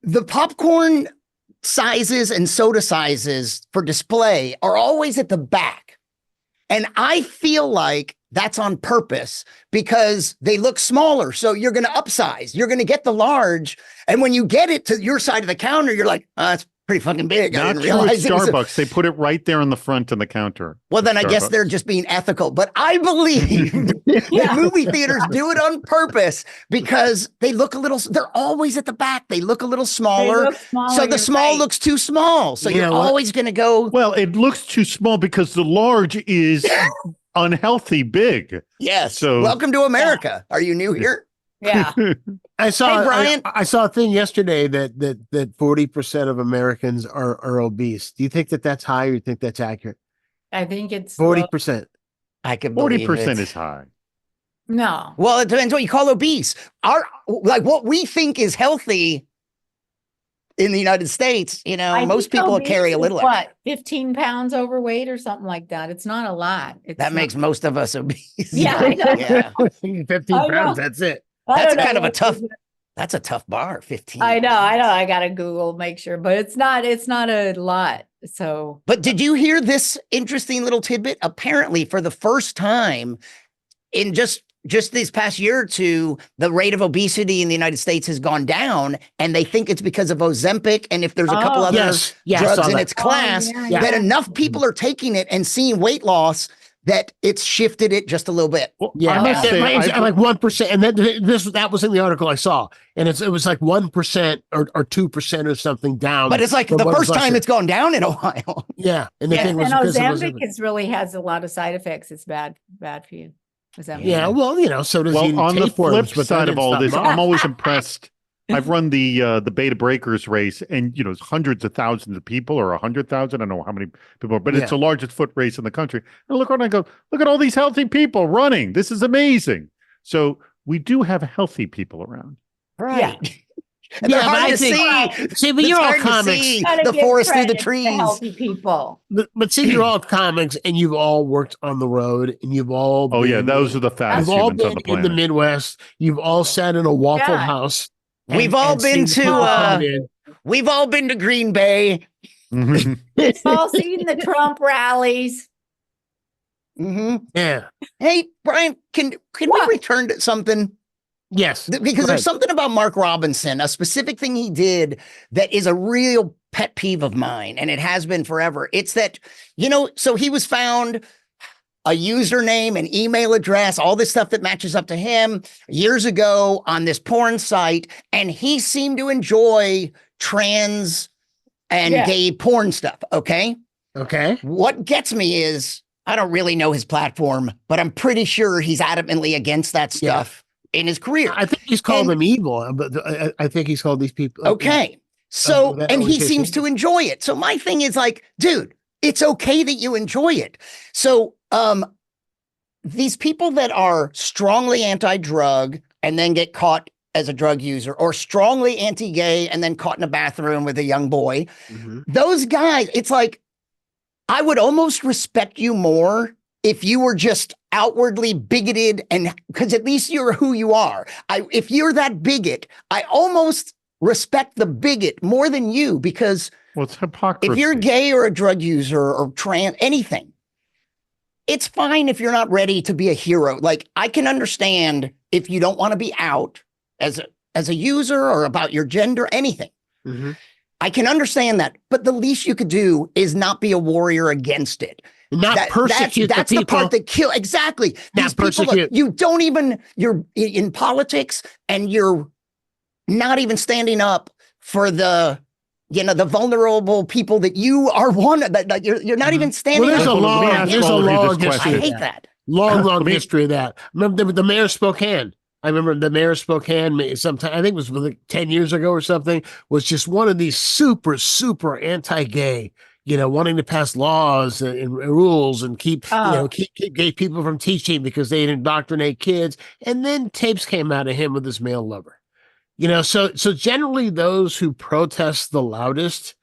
the popcorn sizes and soda sizes for display are always at the back. And I feel like that's on purpose because they look smaller. So you're going to upsize. You're going to get the large. And when you get it to your side of the counter, you're like, it's pretty fucking big. Not true at Starbucks. They put it right there on the front on the counter. Well, then I guess they're just being ethical. But I believe that movie theaters do it on purpose because they look they're always at the back. They look a little smaller. So the small looks too small. So you're always going to go. Well, it looks too small because the large is unhealthy big. Yes. So welcome to America. Are you new here? Yeah. I saw Hey, Brian. I saw a thing yesterday that 40% of Americans are obese. Do you think that that's high, or you think that's accurate? I think it's low. 40%. I could believe 40% it. is high. No. Well, it depends what you call obese. What we think is healthy in the United States, I most think people obese carry a is little. what, 15 pounds overweight or something like that. It's not a lot. That makes most of us obese. Yeah, I know. Yeah. 15 I pounds, know. that's it. That's kind of that's a tough bar, 15. I know. I got to Google, make sure, but it's not a lot. So, But did you hear this interesting little tidbit? Apparently, for the first time in just this past year or two, the rate of obesity in the United States has gone down, and they think it's because of Ozempic. And if there's a couple other Yes, I drugs saw in that. its class, yeah. that enough people are taking it and seeing weight loss that it's shifted it just a little bit. Well, Yeah, I must say, like 1%, and then that was in the article I saw, and it was like 1% or 2% or something down. But it's like from the what it first was last time year. it's gone down in a while. Yeah, and the Yeah, thing was and because of Ozempic Ozempic. really has a lot of side effects. It's bad for you. Ozempic. Yeah, well, so does well, eating on the tapeworms, flip but that side of didn't all stop this, them. I'm always impressed. I've run the Beta Breakers race, and it's hundreds of thousands of people, or 100,000. I don't know how many people, but it's the largest foot race in the country. And I look around and I go, look at all these healthy people running. This is amazing. So we do have healthy people around. Right. Yeah. And they're hard to See, but It's you're all hard to comics. see Gotta the give forest through the credit to trees. healthy people. But see, you're all comics, and you've all worked on the road, and you've all Those are the fattest you've all humans on been the in the planet. Midwest. You've all sat in a Waffle Yeah. House. We've all been seen people come in. We've all been to Green Bay. Mhm. We've all seen the Trump rallies. Mm-hmm. Yeah. Hey, Brian, can we What? return to something? Yes. Because there's something about Mark Robinson, a specific thing he did that is a real pet peeve of mine, and it has been forever. It's that, so he was found a username, an email address, all this stuff that matches up to him years ago on this porn site, and he seemed to enjoy trans and gay porn stuff, okay? Okay. What gets me is, I don't really know his platform, but I'm pretty sure he's adamantly against that stuff in his career. I think he's called them evil, but I think he's called these people. Okay. So, that and he orientation. seems to enjoy it. So my thing is like, dude, it's okay that you enjoy it. So, these people that are strongly anti-drug and then get caught as a drug user, or strongly anti-gay and then caught in a bathroom with a young boy, those guys, it's like, I would almost respect you more if you were just outwardly bigoted, and because at least you're who you are. If you're that bigot, I almost respect the bigot more than you, because it's hypocrisy. if you're gay or a drug user or trans, anything, it's fine if you're not ready to be a hero. Like, I can understand if you don't want to be out as a user or about your gender, anything. I can understand that, but the least you could do is not be a warrior against it. Not persecute that's the the people. part that kill. Exactly. Not These people, persecute. you're in politics, and you're not even standing up for the vulnerable people that you are one of. That you're not even standing Well, there's up. a long history. I hate that. Long history of that. Remember the mayor of Spokane? I remember the mayor of Spokane sometime, I think it was like 10 years ago or something, was just one of these super, super anti-gay, wanting to pass laws and rules and keep gay people from teaching because they'd indoctrinate kids. And then tapes came out of him with his male lover. So generally those who protest the loudest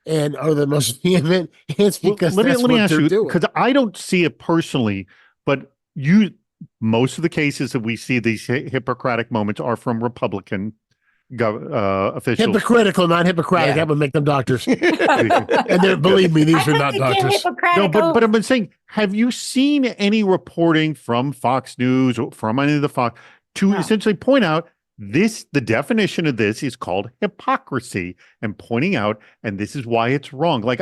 and are the most vehement, it's because let me ask you, doing. because I don't see it personally, but most of the cases that we see these Hippocratic moments are from Republican officials. Hypocritical, not Hippocratic. That would make them doctors. And believe me, these are not doctors. No, but I've been saying, have you seen any reporting from Fox News or from any of the Fox to essentially point out the definition of this is called hypocrisy, and pointing out, and this is why it's wrong. Like,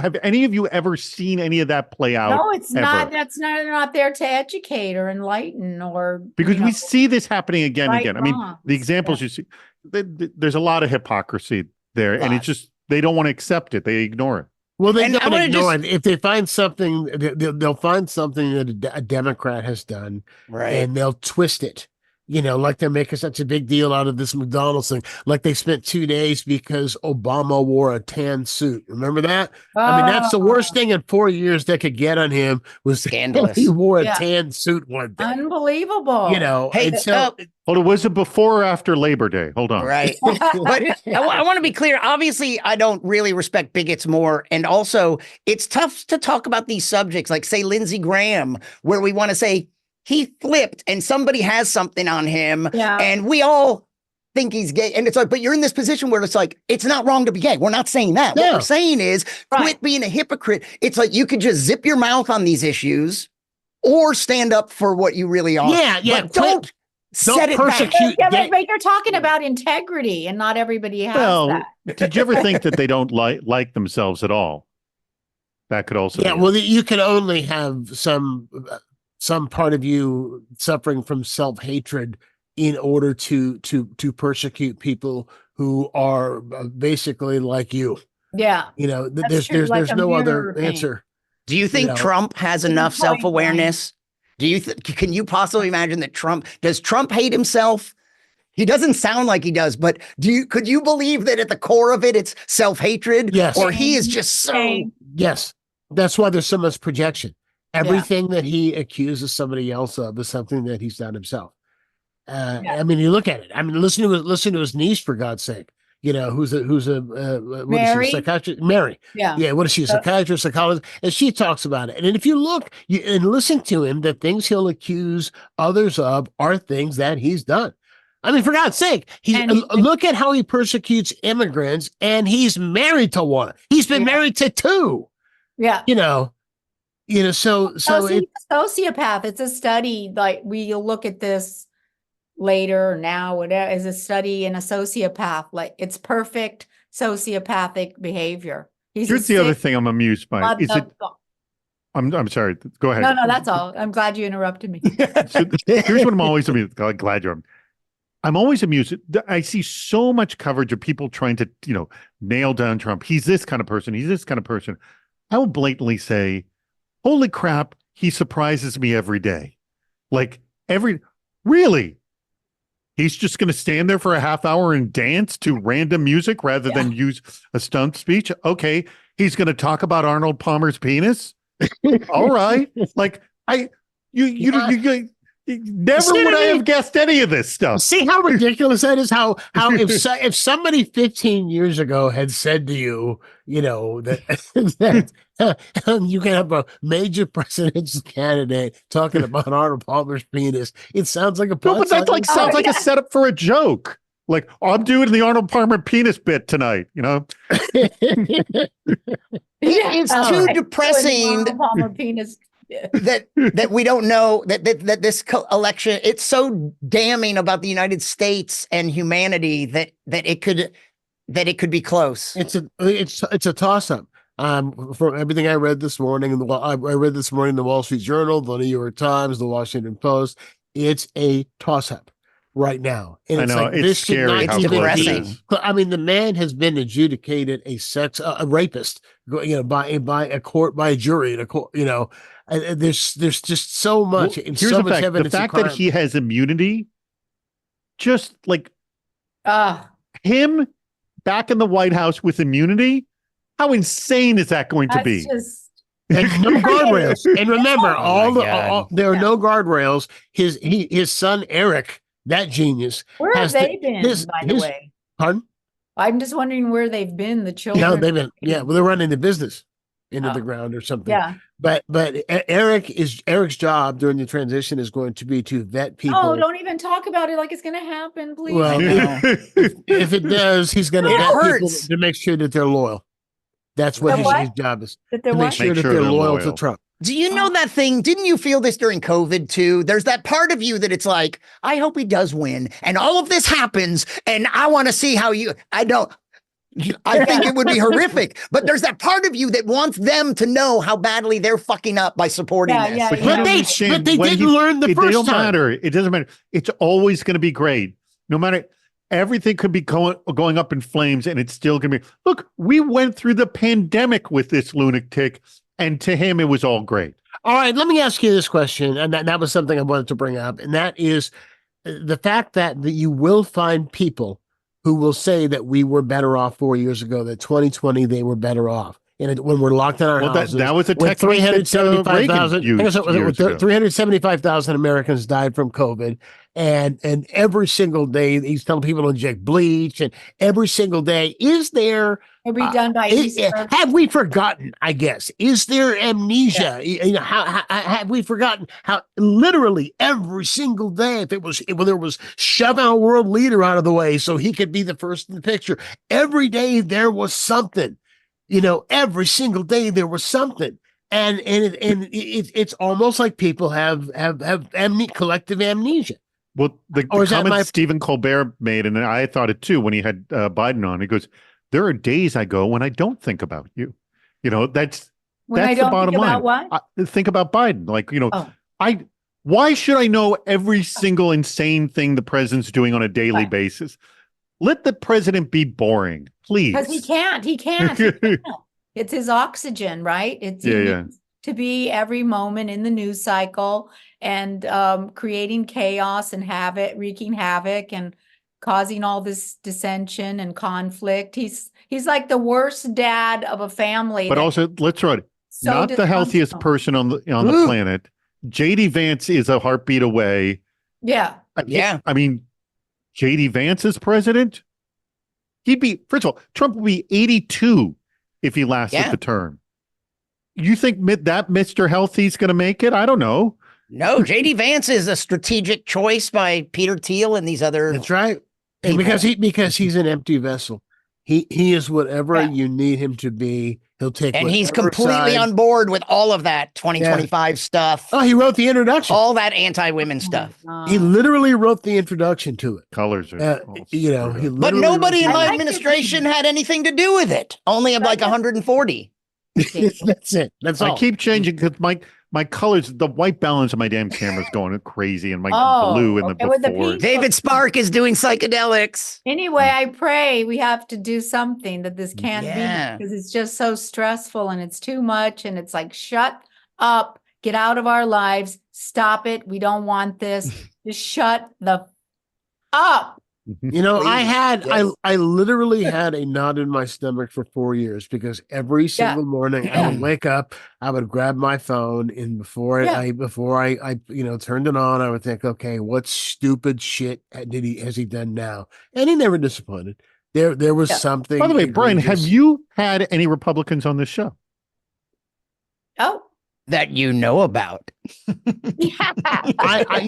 have any of you ever seen any of that play out? No, it's ever? not. They're not there to educate or enlighten or because we see this happening again and again. I mean, wrongs. the examples you see, there's a lot of hypocrisy there, and it's just they don't want to accept it; they ignore it. Well, they don't ignore it. If they find something, they'll find something that a Democrat has done, right, and they'll twist it. like they're making such a big deal out of this McDonald's thing. Like they spent 2 days because Obama wore a tan suit. Remember that? I mean, that's the worst thing in 4 years that could get on him was Scandalous. he wore a tan suit one day. Unbelievable. Hey, so Hold on, was it before or after Labor Day? Hold on. right. But I want to be clear. Obviously, I don't really respect bigots more. And also, it's tough to talk about these subjects, like, say, Lindsey Graham, where we want to say, he flipped and somebody has something on him and we all think he's gay. And it's like, but you're in this position where it's like, it's not wrong to be gay. We're not saying that. No. What we're saying is quit being a hypocrite. It's like you could just zip your mouth on these issues or stand up for what you really are. Yeah. But don't set it persecute. But you're talking about integrity and not everybody has that. Did you ever think that they don't like themselves at all? That could also be. Well, you can only have some part of you suffering from self-hatred in order to persecute people who are basically like you. Yeah. There's no other answer. Do you think Trump has enough self-awareness? Can you possibly imagine that does Trump hate himself? He doesn't sound like he does, but could you believe that at the core of it, it's self-hatred? Yes. Or he is just so. Yes. That's why there's so much projection. Everything that he accuses somebody else of is something that he's done himself. I mean, you look at it. I mean, listen to his niece, for God's sake. Who's a what is she, a psychiatrist? Mary. Yeah. What is she, a psychiatrist, psychologist? And she talks about it. And if you look and listen to him, the things he'll accuse others of are things that he's done. I mean, for God's sake, look at how he persecutes immigrants, and he's married to one. He's been married to two. Yeah. So sociopath. It's a study. Like we'll look at this later or now. Whatever is a study in a sociopath. Like it's perfect sociopathic behavior. Here's the other thing I'm amused by. I'm sorry. Go ahead. No, that's all. I'm glad you interrupted me. So here's what I'm always amused. Glad you're. I'm always amused. I see so much coverage of people trying to, nail down Trump. He's this kind of person. He's this kind of person. I will blatantly say, holy crap, he surprises me every day. Really? He's just going to stand there for a half hour and dance to random music rather than use a stunt speech? Okay. He's going to talk about Arnold Palmer's penis? All right. Never would I have guessed any of this stuff. See how ridiculous that is? How if somebody 15 years ago had said to you, that you can have a major presidential candidate talking about Arnold Palmer's penis, it sounds like a no, but that sounds like a setup for a joke. I'm doing the Arnold Palmer penis bit tonight. It is too depressing. Arnold Palmer penis. that we don't know that this election, it's so damning about the United States and humanity that it could be close. It's a toss-up. From everything I read this morning, I read this morning the Wall Street Journal, the New York Times, the Washington Post. It's a toss-up right now. And I know it's scary. It's depressing. I mean, the man has been adjudicated a rapist, by a court, by a jury, in a court. There's just so much. Here's so the much fact: evidence the fact that he has immunity, just like him back in the White House with immunity. How insane is that going to be? And no guardrails. And remember, there are no guardrails. His son Eric, that genius. Where have they been, by the way? Pardon? I'm just wondering where they've been. The children. No, they've been. Yeah, well, they're running the business into the ground or something. Yeah. But Eric's job during the transition is going to be to vet people. Oh, don't even talk about it like it's going to happen, please. Well, if it does, he's going to vet people to make sure that they're loyal. That's what his job is. To make sure that they're loyal to Trump. Do you know that thing? Didn't you feel this during COVID too? There's that part of you that it's like, I hope he does win and all of this happens and I want to see how I think it would be horrific, but there's that part of you that wants them to know how badly they're fucking up by supporting this. Yeah, but they didn't learn the first time. It doesn't matter. It's always going to be great. No matter, everything could be going up in flames and it's still going to be, look, we went through the pandemic with this lunatic and to him, it was all great. All right, let me ask you this question. And that was something I wanted to bring up. And that is, the fact that you will find people who will say that we were better off 4 years ago, that 2020 they were better off. And when we're locked in our houses, that was a with technique that 375,000, Reagan used years ago. 375,000 Americans died from COVID, and every single day he's telling people to inject bleach, and every single day Maybe done by Easter. have we forgotten? I guess is there amnesia? Yeah. You know, how have we forgotten how literally every single day, if there was shove our world leader out of the way so he could be the first in the picture, every day there was something. You know, every single day there was something, and it's almost like people have collective amnesia. Well, the comment Stephen Colbert made, and I thought it too when he had Biden on. He goes, "There are days I go when I don't think about you." You know, that's the bottom line. What? Think about Biden, like why should I know every single insane thing the president's doing on a daily basis? Let the president be boring, please. Because he can't. He can't. It's his oxygen, right? It's to be every moment in the news cycle and creating chaos and wreaking havoc and causing all this dissension and conflict. He's like the worst dad of a family. But also, let's throw it. So not the healthiest person on the planet. JD Vance is a heartbeat away. Yeah. I mean, JD Vance is president. First of all, Trump would be 82 if he lasted the term. You think that Mr. Healthy's going to make it? I don't know. No, JD Vance is a strategic choice by Peter Thiel and these other. That's right. And because he's an empty vessel. He is whatever you need him to be. He'll take, and he's completely on board with all of that 2025 stuff. Oh, he wrote the introduction. All that anti-women stuff. He literally wrote the introduction to it. Colors are, but nobody in my administration had anything to do with it. Only like 140. That's it. That's all. I keep changing because my colors, the white balance of my damn camera is going crazy, and my blue in the before. David Spark is doing psychedelics. Anyway, I pray we have to do something that this can't be, because it's just so stressful and it's too much, and it's like, shut up, get out of our lives, stop it. We don't want this. Just shut the up. You know, I literally had a knot in my stomach for 4 years because every single morning I would wake up, I would grab my phone, and before I turned it on, I would think, okay, what stupid shit has he done now? And he never disappointed. There was something. By the way, Brian, have you had any Republicans on this show? Oh. That you know about. You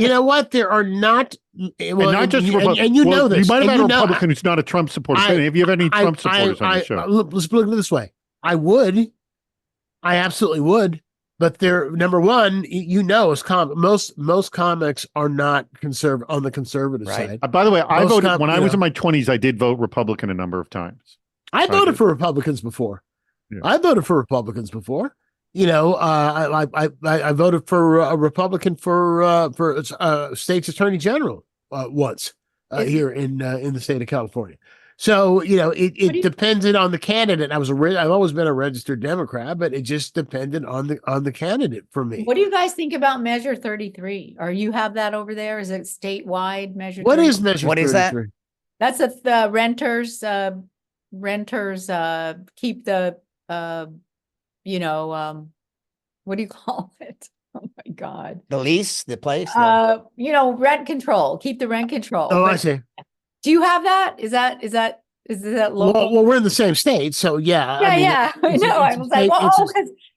know what? There are not. Well, and not just and you know this. You might have had a Republican who's not a Trump supporter. Have you had any Trump supporters on the show? Let's look at it this way. I absolutely would. But number one, as most comics are not on the conservative side. By the way, I voted when I was in my 20s. I did vote Republican a number of times. I voted for Republicans before. You know, I voted for a Republican for state's attorney general once here in the state of California. So, you know, it depended on the candidate. I've always been a registered Democrat, but it just depended on the candidate for me. What do you guys think about Measure 33? Or you have that over there? Is it statewide Measure? What is Measure 33? What is that? That's the renters keep the what do you call it? Oh my God. The lease, the place? Rent control. Keep the rent control. Oh, I see. Do you have that? Is that local? Well, we're in the same state, so yeah. I know. I was like,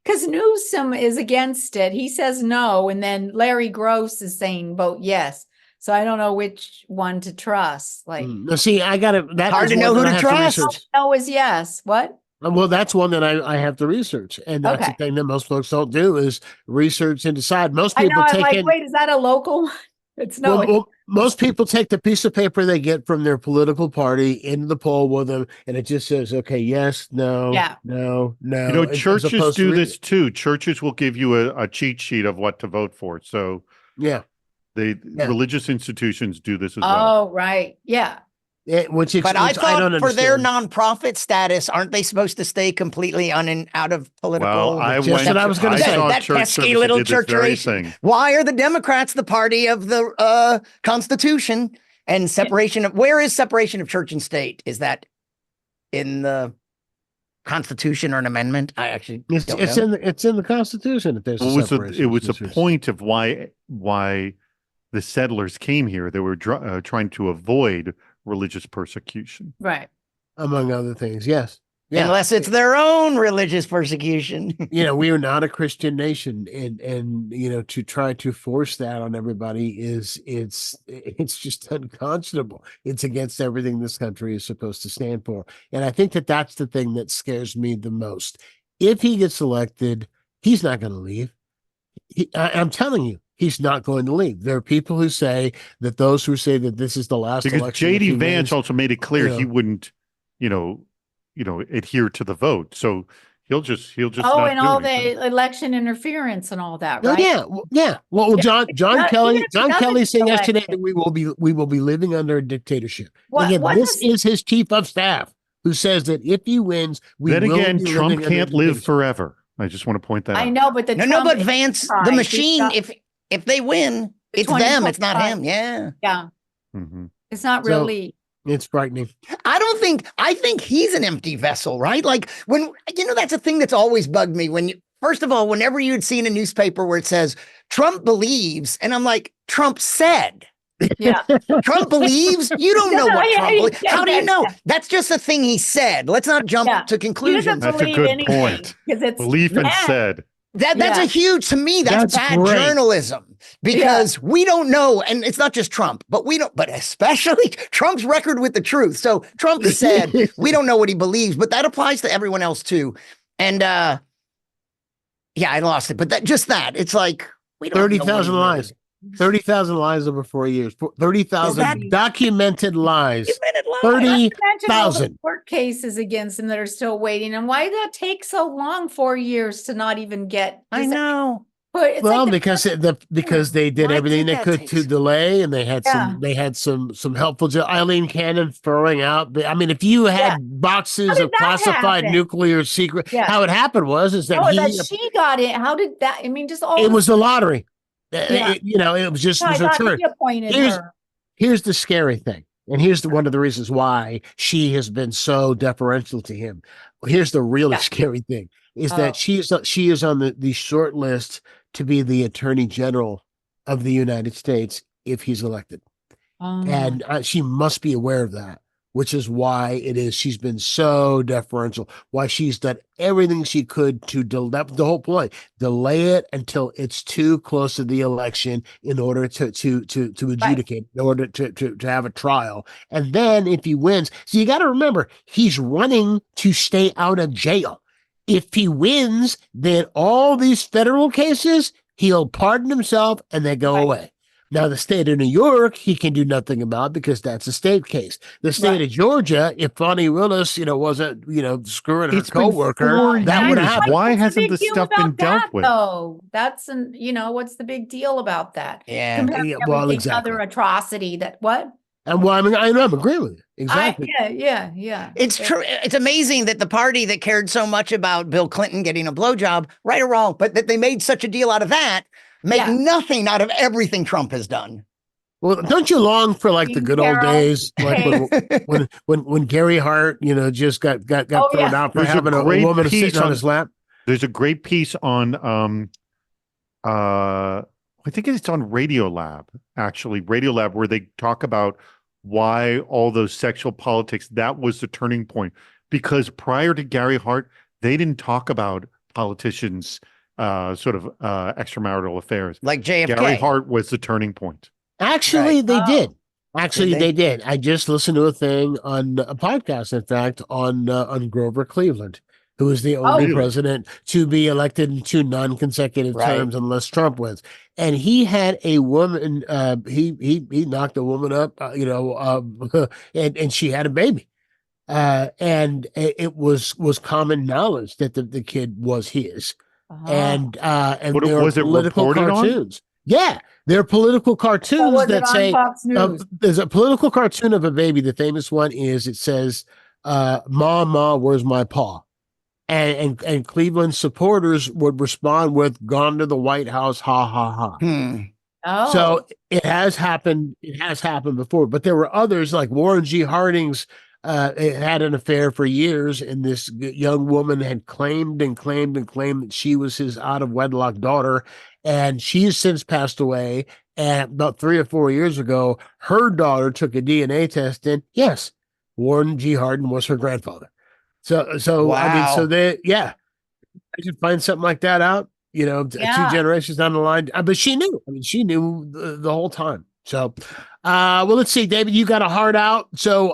because Newsom is against it. He says no, and then Larry Gross is saying vote yes. So I don't know which one to trust. Like, see, I got it. That's hard to know who to trust. No is yes. What? Well, that's one that I have to research, and that's the thing that most folks don't do is research and decide. Most people wait, is that a local? It's no. Well, most people take the piece of paper they get from their political party into the poll with them, and it just says, okay, yes, no, no. You know, churches do this too. Churches will give you a cheat sheet of what to vote for. So religious institutions do this as well. Oh, right. Yeah. But I I thought don't for their understand. nonprofit status, aren't they supposed to stay completely out of political? Well, I Just went. what I was gonna I say. saw That church pesky services little did this very churcheration. thing. Why are the Democrats the party of the Constitution and separation of? Where is separation of church and state? Is that in the Constitution or an amendment? I actually don't know. It's in the Constitution that there's a separation. It was a of churches. point of why the settlers came here. They were trying to avoid religious persecution. Right. Among other things. Yes. Yeah. Unless it's their own religious persecution. We are not a Christian nation, and to try to force that on everybody it's just unconscionable. It's against everything this country is supposed to stand for. And I think that that's the thing that scares me the most. If he gets elected, he's not going to leave. I'm telling you, he's not going to leave. There are people who say that those who say that this is the last Because election. J.D. Vance also made it clear he know. wouldn't, adhere to the vote. So he'll just. Oh, not and do all anything. the election interference and all that, Oh, right? yeah. Well, John Kelly, even if he John Kelly doesn't saying yesterday elect that we will be living under a dictatorship. What- Again, what this does- is his chief of staff who says that if he wins, we Then will again, be Trump living under a can't live dictatorship. forever. I just want to point that I out. know, but the No, Trump but Vance, prize, the he's machine, got- if they win, The it's them, it's not 2025. him. Yeah. yeah, Mhm. it's not So- really. It's frightening. I think he's an empty vessel, right? Like when, that's a thing that's always bugged me first of all, whenever you'd seen a newspaper where it says Trump believes, and I'm like, Trump said. Yeah. Trump believes? You don't know what Yeah, Trump believes. yeah, How do you yeah, know? yeah. That's just a thing he said. Let's not jump Yeah. to He doesn't conclusions. That's a believe good anything, point. 'cause it's Belief and bad. said. That's Yeah. a huge, to me, that's bad great. journalism because we don't know. And it's not just Trump, but especially Trump's record with the truth. So Trump said, we don't know what he believes, but that applies to everyone else too. And, I lost it, but it's like, we don't know what he 30,000 really lies. 30,000 lies over 4 years. 30,000 that- documented lies. admitted lies. 30,000. Court cases against him that are still waiting, and why did that take so long? 4 years to not even get. I know. But it's Well, like because they did Why everything did they that could take to so- delay, and they had some helpful. Eileen Cannon throwing out. I mean, if you had boxes How did of that classified happen? nuclear secret, Yeah. how it happened was that that she got it. How did that? I mean, just all. it was the lottery. Yeah. It was just I was a thought turn. he appointed Here's- her. Here's the scary thing, and here's one of the reasons why she has been so deferential to him. Here's the really scary thing: is that she is on the short list to be the Attorney General of the United States if he's elected. And she must be aware of that, which is why she's been so deferential, why she's done everything she could to delay. The whole point, delay it until it's too close to the election in order to adjudicate, in order to have a trial. And then if he wins, so you got to remember, he's running to stay out of jail. If he wins, then all these federal cases, he'll pardon himself and they go away. Now, the state of New York, he can do nothing about because that's a state case. The state of Georgia, if Fonnie Willis, wasn't, screwing her It's been coworker, 4 that would years. happen. Why What's the hasn't big this deal stuff been about dealt that, with? though? That's what's the big deal about that? Yeah. Compared to Well, everything exactly. other atrocity that what? And well, I'm agreeing with you. Exactly. Yeah. It's true. It's amazing that the party that cared so much about Bill Clinton getting a blowjob, right or wrong, but that they made such a deal out of that, make nothing out of everything Trump has done. Well, don't you long for like the good old days, like when Gary Hart, just got thrown out for There's a having a great woman piece sitting on on- his lap? There's a great piece on I think it's on Radiolab, actually, Radiolab, where they talk about why all those sexual politics, that was the turning point. Because prior to Gary Hart, they didn't talk about politicians' sort of extramarital affairs. Like JFK. Gary Hart was the turning point. Actually, they did. Actually, Did they? they did. I just listened to a thing on a podcast, in fact, on Grover Cleveland, who was the only really? president to be elected in 2 non-consecutive Right. terms unless Trump wins. And he had a woman, he knocked a woman up, and she had a baby. And it was common knowledge that the kid was his. And What there was are it political reported on? cartoons. Yeah, there are political cartoons was it that on say Fox News? there's a political cartoon of a baby. The famous one is it says, "Ma, where's my paw?" And Cleveland supporters would respond with "Gone to the White House, ha ha ha." Oh, So it has happened. It has happened before, but there were others like Warren G. Harding's. Had an affair for years, and this young woman had claimed that she was his out of wedlock daughter, and she's since passed away. And about 3 or 4 years ago, her daughter took a DNA test, and yes, Warren G. Harding was her grandfather. So I mean, so Wow. I should find something like that out. Two Yeah. generations down the line. But she knew. I mean, she knew the whole time. So, well, let's see, David, you got a heart out. So,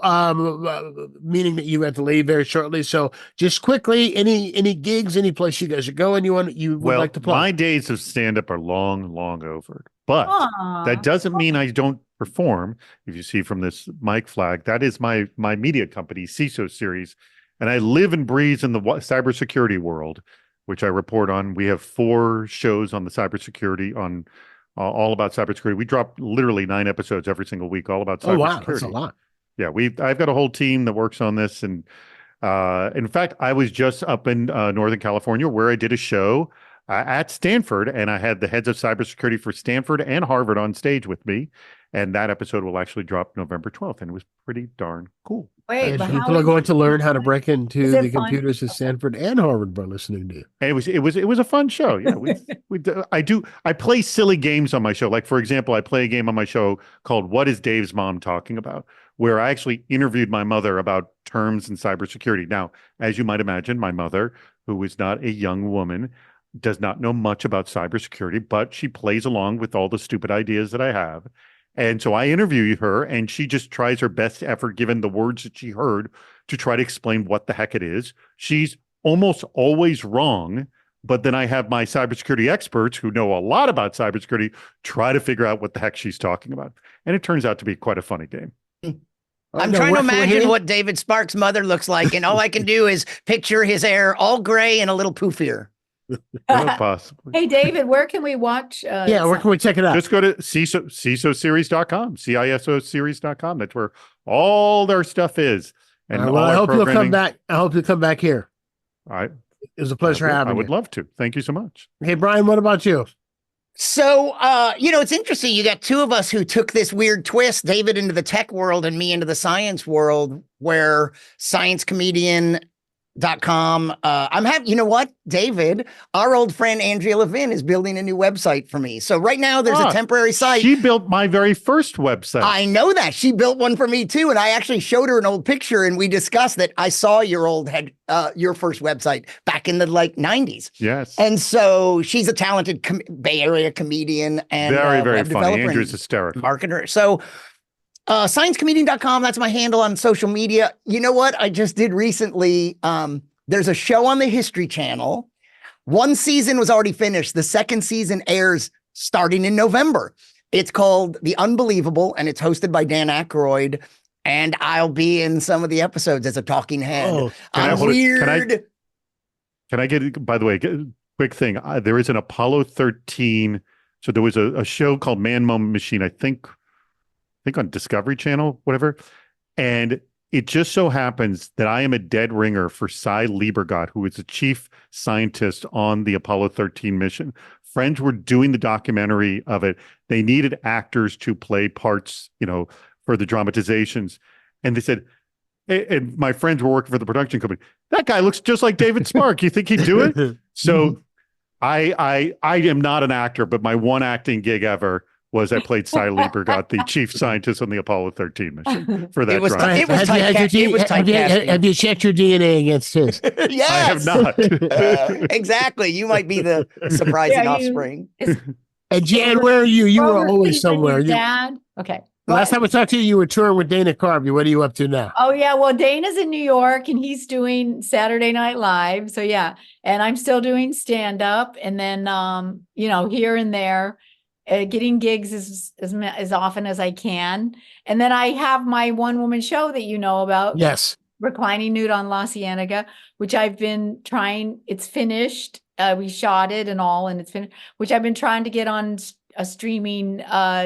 meaning that you have to leave very shortly. So, just quickly, any gigs, any place you guys are going, you would like to play? My days of stand up are long, long over, but Aw. that doesn't mean I don't perform. If you see from this mic flag, that is my media company, CISO Series, and I live and breathe in the cybersecurity world, which I report on. We have 4 shows on the cybersecurity on. All about cybersecurity. We drop literally 9 episodes every single week, all about cybersecurity. Oh, wow, that's a lot. Yeah, I've got a whole team that works on this, and in fact, I was just up in Northern California where I did a show at Stanford, and I had the heads of cybersecurity for Stanford and Harvard on stage with me, and that episode will actually drop November 12th, and it was pretty darn cool. Wait, And but people are going to learn how to break into Is it the fun? computers at Stanford and Harvard by listening to you. And it was a fun show. Yeah, I play silly games on my show. Like, for example, I play a game on my show called "What Is Dave's Mom Talking About?" where I actually interviewed my mother about terms in cybersecurity. Now, as you might imagine, my mother, who is not a young woman, does not know much about cybersecurity, but she plays along with all the stupid ideas that I have. And so I interview her, and she just tries her best effort, given the words that she heard, to try to explain what the heck it is. She's almost always wrong, but then I have my cybersecurity experts who know a lot about cybersecurity try to figure out what the heck she's talking about. And it turns out to be quite a funny game. I'm trying to imagine what David Sparks' mother looks like, and all I can do is picture his hair all gray and a little poofier. Possibly. Hey, David, where can we watch? Where can we check it out? Just go to CISOseries.com, CISOseries.com. That's where all their stuff is. And I hope you'll come back. I hope you'll come back here. All right. It was a pleasure having you. I would love to. Thank you so much. Hey, Brian, what about you? So, it's interesting. You got 2 of us who took this weird twist, David into the tech world and me into the science world, where sciencecomedian.com. I'm happy. You know what, David, our old friend Andrea Levin is building a new website for me. So right now there's a temporary site. She built my very first website. I know that. She built one for me too. And I actually showed her an old picture, and we discussed that I saw your first website back in the 90s. Yes. And so she's a talented Bay Area comedian and very, very web funny. developer Andrew's and hysterical. marketer. So sciencecomedian.com, that's my handle on social media. You know what I just did recently? There's a show on the History Channel. 1 season was already finished. The 2nd season airs starting in November. It's called The Unbelievable, and it's hosted by Dan Aykroyd. And I'll be in some of the episodes as a talking head. Oh, I'm weird. Can I get, by the way, quick thing. There is an Apollo 13. So there was a show called Man Moment Machine, I think on Discovery Channel, whatever. And it just so happens that I am a dead ringer for Cy Liebergott, who is the chief scientist on the Apollo 13 mission. Friends were doing the documentary of it. They needed actors to play parts, for the dramatizations. And they said, and my friends were working for the production company, that guy looks just like David Spark. You think he'd do it? So I am not an actor, but my one acting gig ever was I played Cy Liebergott, the chief scientist on the Apollo 13 mission for that drama. Have you checked your DNA against his? Yes. I have not. Exactly. You might be the surprising offspring. And Jann, where are you? You were always somewhere. Dad? Okay. Last time I talked to you, you were touring with Dana Carvey. What are you up to now? Oh, yeah. Well, Dana's in New York and he's doing Saturday Night Live. So, yeah. And I'm still doing stand up. And then, here and there, getting gigs as often as I can. And then I have my one woman show that you know about. Yes. Reclining Nude on La Cienega, which I've been trying. It's finished. We shot it and all, and it's finished, which I've been trying to get on a streaming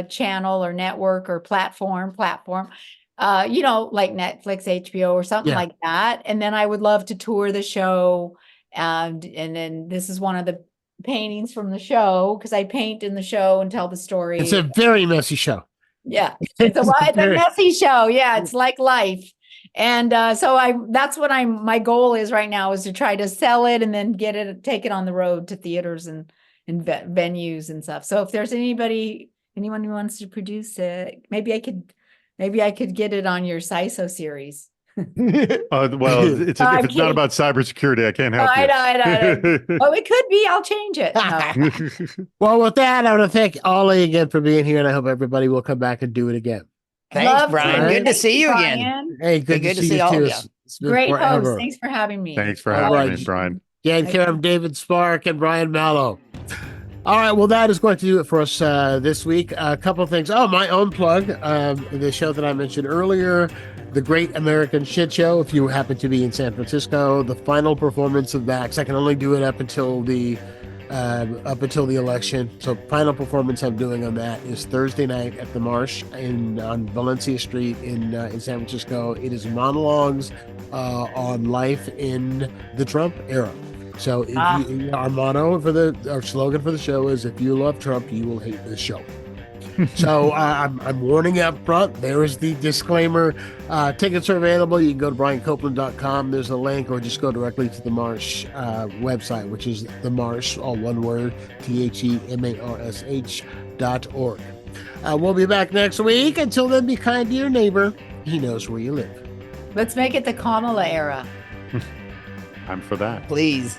channel or network or platform, you know, like Netflix, HBO, or something like that. And then I would love to tour the show. And then this is one of the paintings from the show, because I paint in the show and tell the story. It's a very messy show. Yeah, it's a messy show. Yeah, it's like life. And so that's what my goal is right now, is to try to sell it and then take it on the road to theaters and venues and stuff. So if there's anyone who wants to produce it, maybe I could get it on your CISO series. Well, if it's not about cybersecurity, I can't help you. I know. Oh, it could be. I'll change it. No. Well, with that, I want to thank Ollie again for being here, and I hope everybody will come back and do it again. Thanks, Brian. Good to see you again. Hey, good to see you too. Great host. Thanks for having me. Thanks for having me, Brian. Jann Karam, David Spark, and Brian Malow. All right, well, that is going to do it for us this week. A couple of things. Oh, my own plug, the show that I mentioned earlier, The Great American Shit Show. If you happen to be in San Francisco, the final performance of that, 'cause I can only do it up until the election. So final performance I'm doing on that is Thursday night at the Marsh on Valencia Street in San Francisco. It is monologues on life in the Trump era. So our motto our slogan for the show is, if you love Trump, you will hate this show. So I'm warning you up front. There is the disclaimer. Tickets are available. You can go to briancopeland.com. There's a link, or just go directly to the Marsh website, which is the Marsh, all one word, TheMarsh.org. We'll be back next week. Until then, be kind to your neighbor. He knows where you live. Let's make it the Kamala era. I'm for that. Please.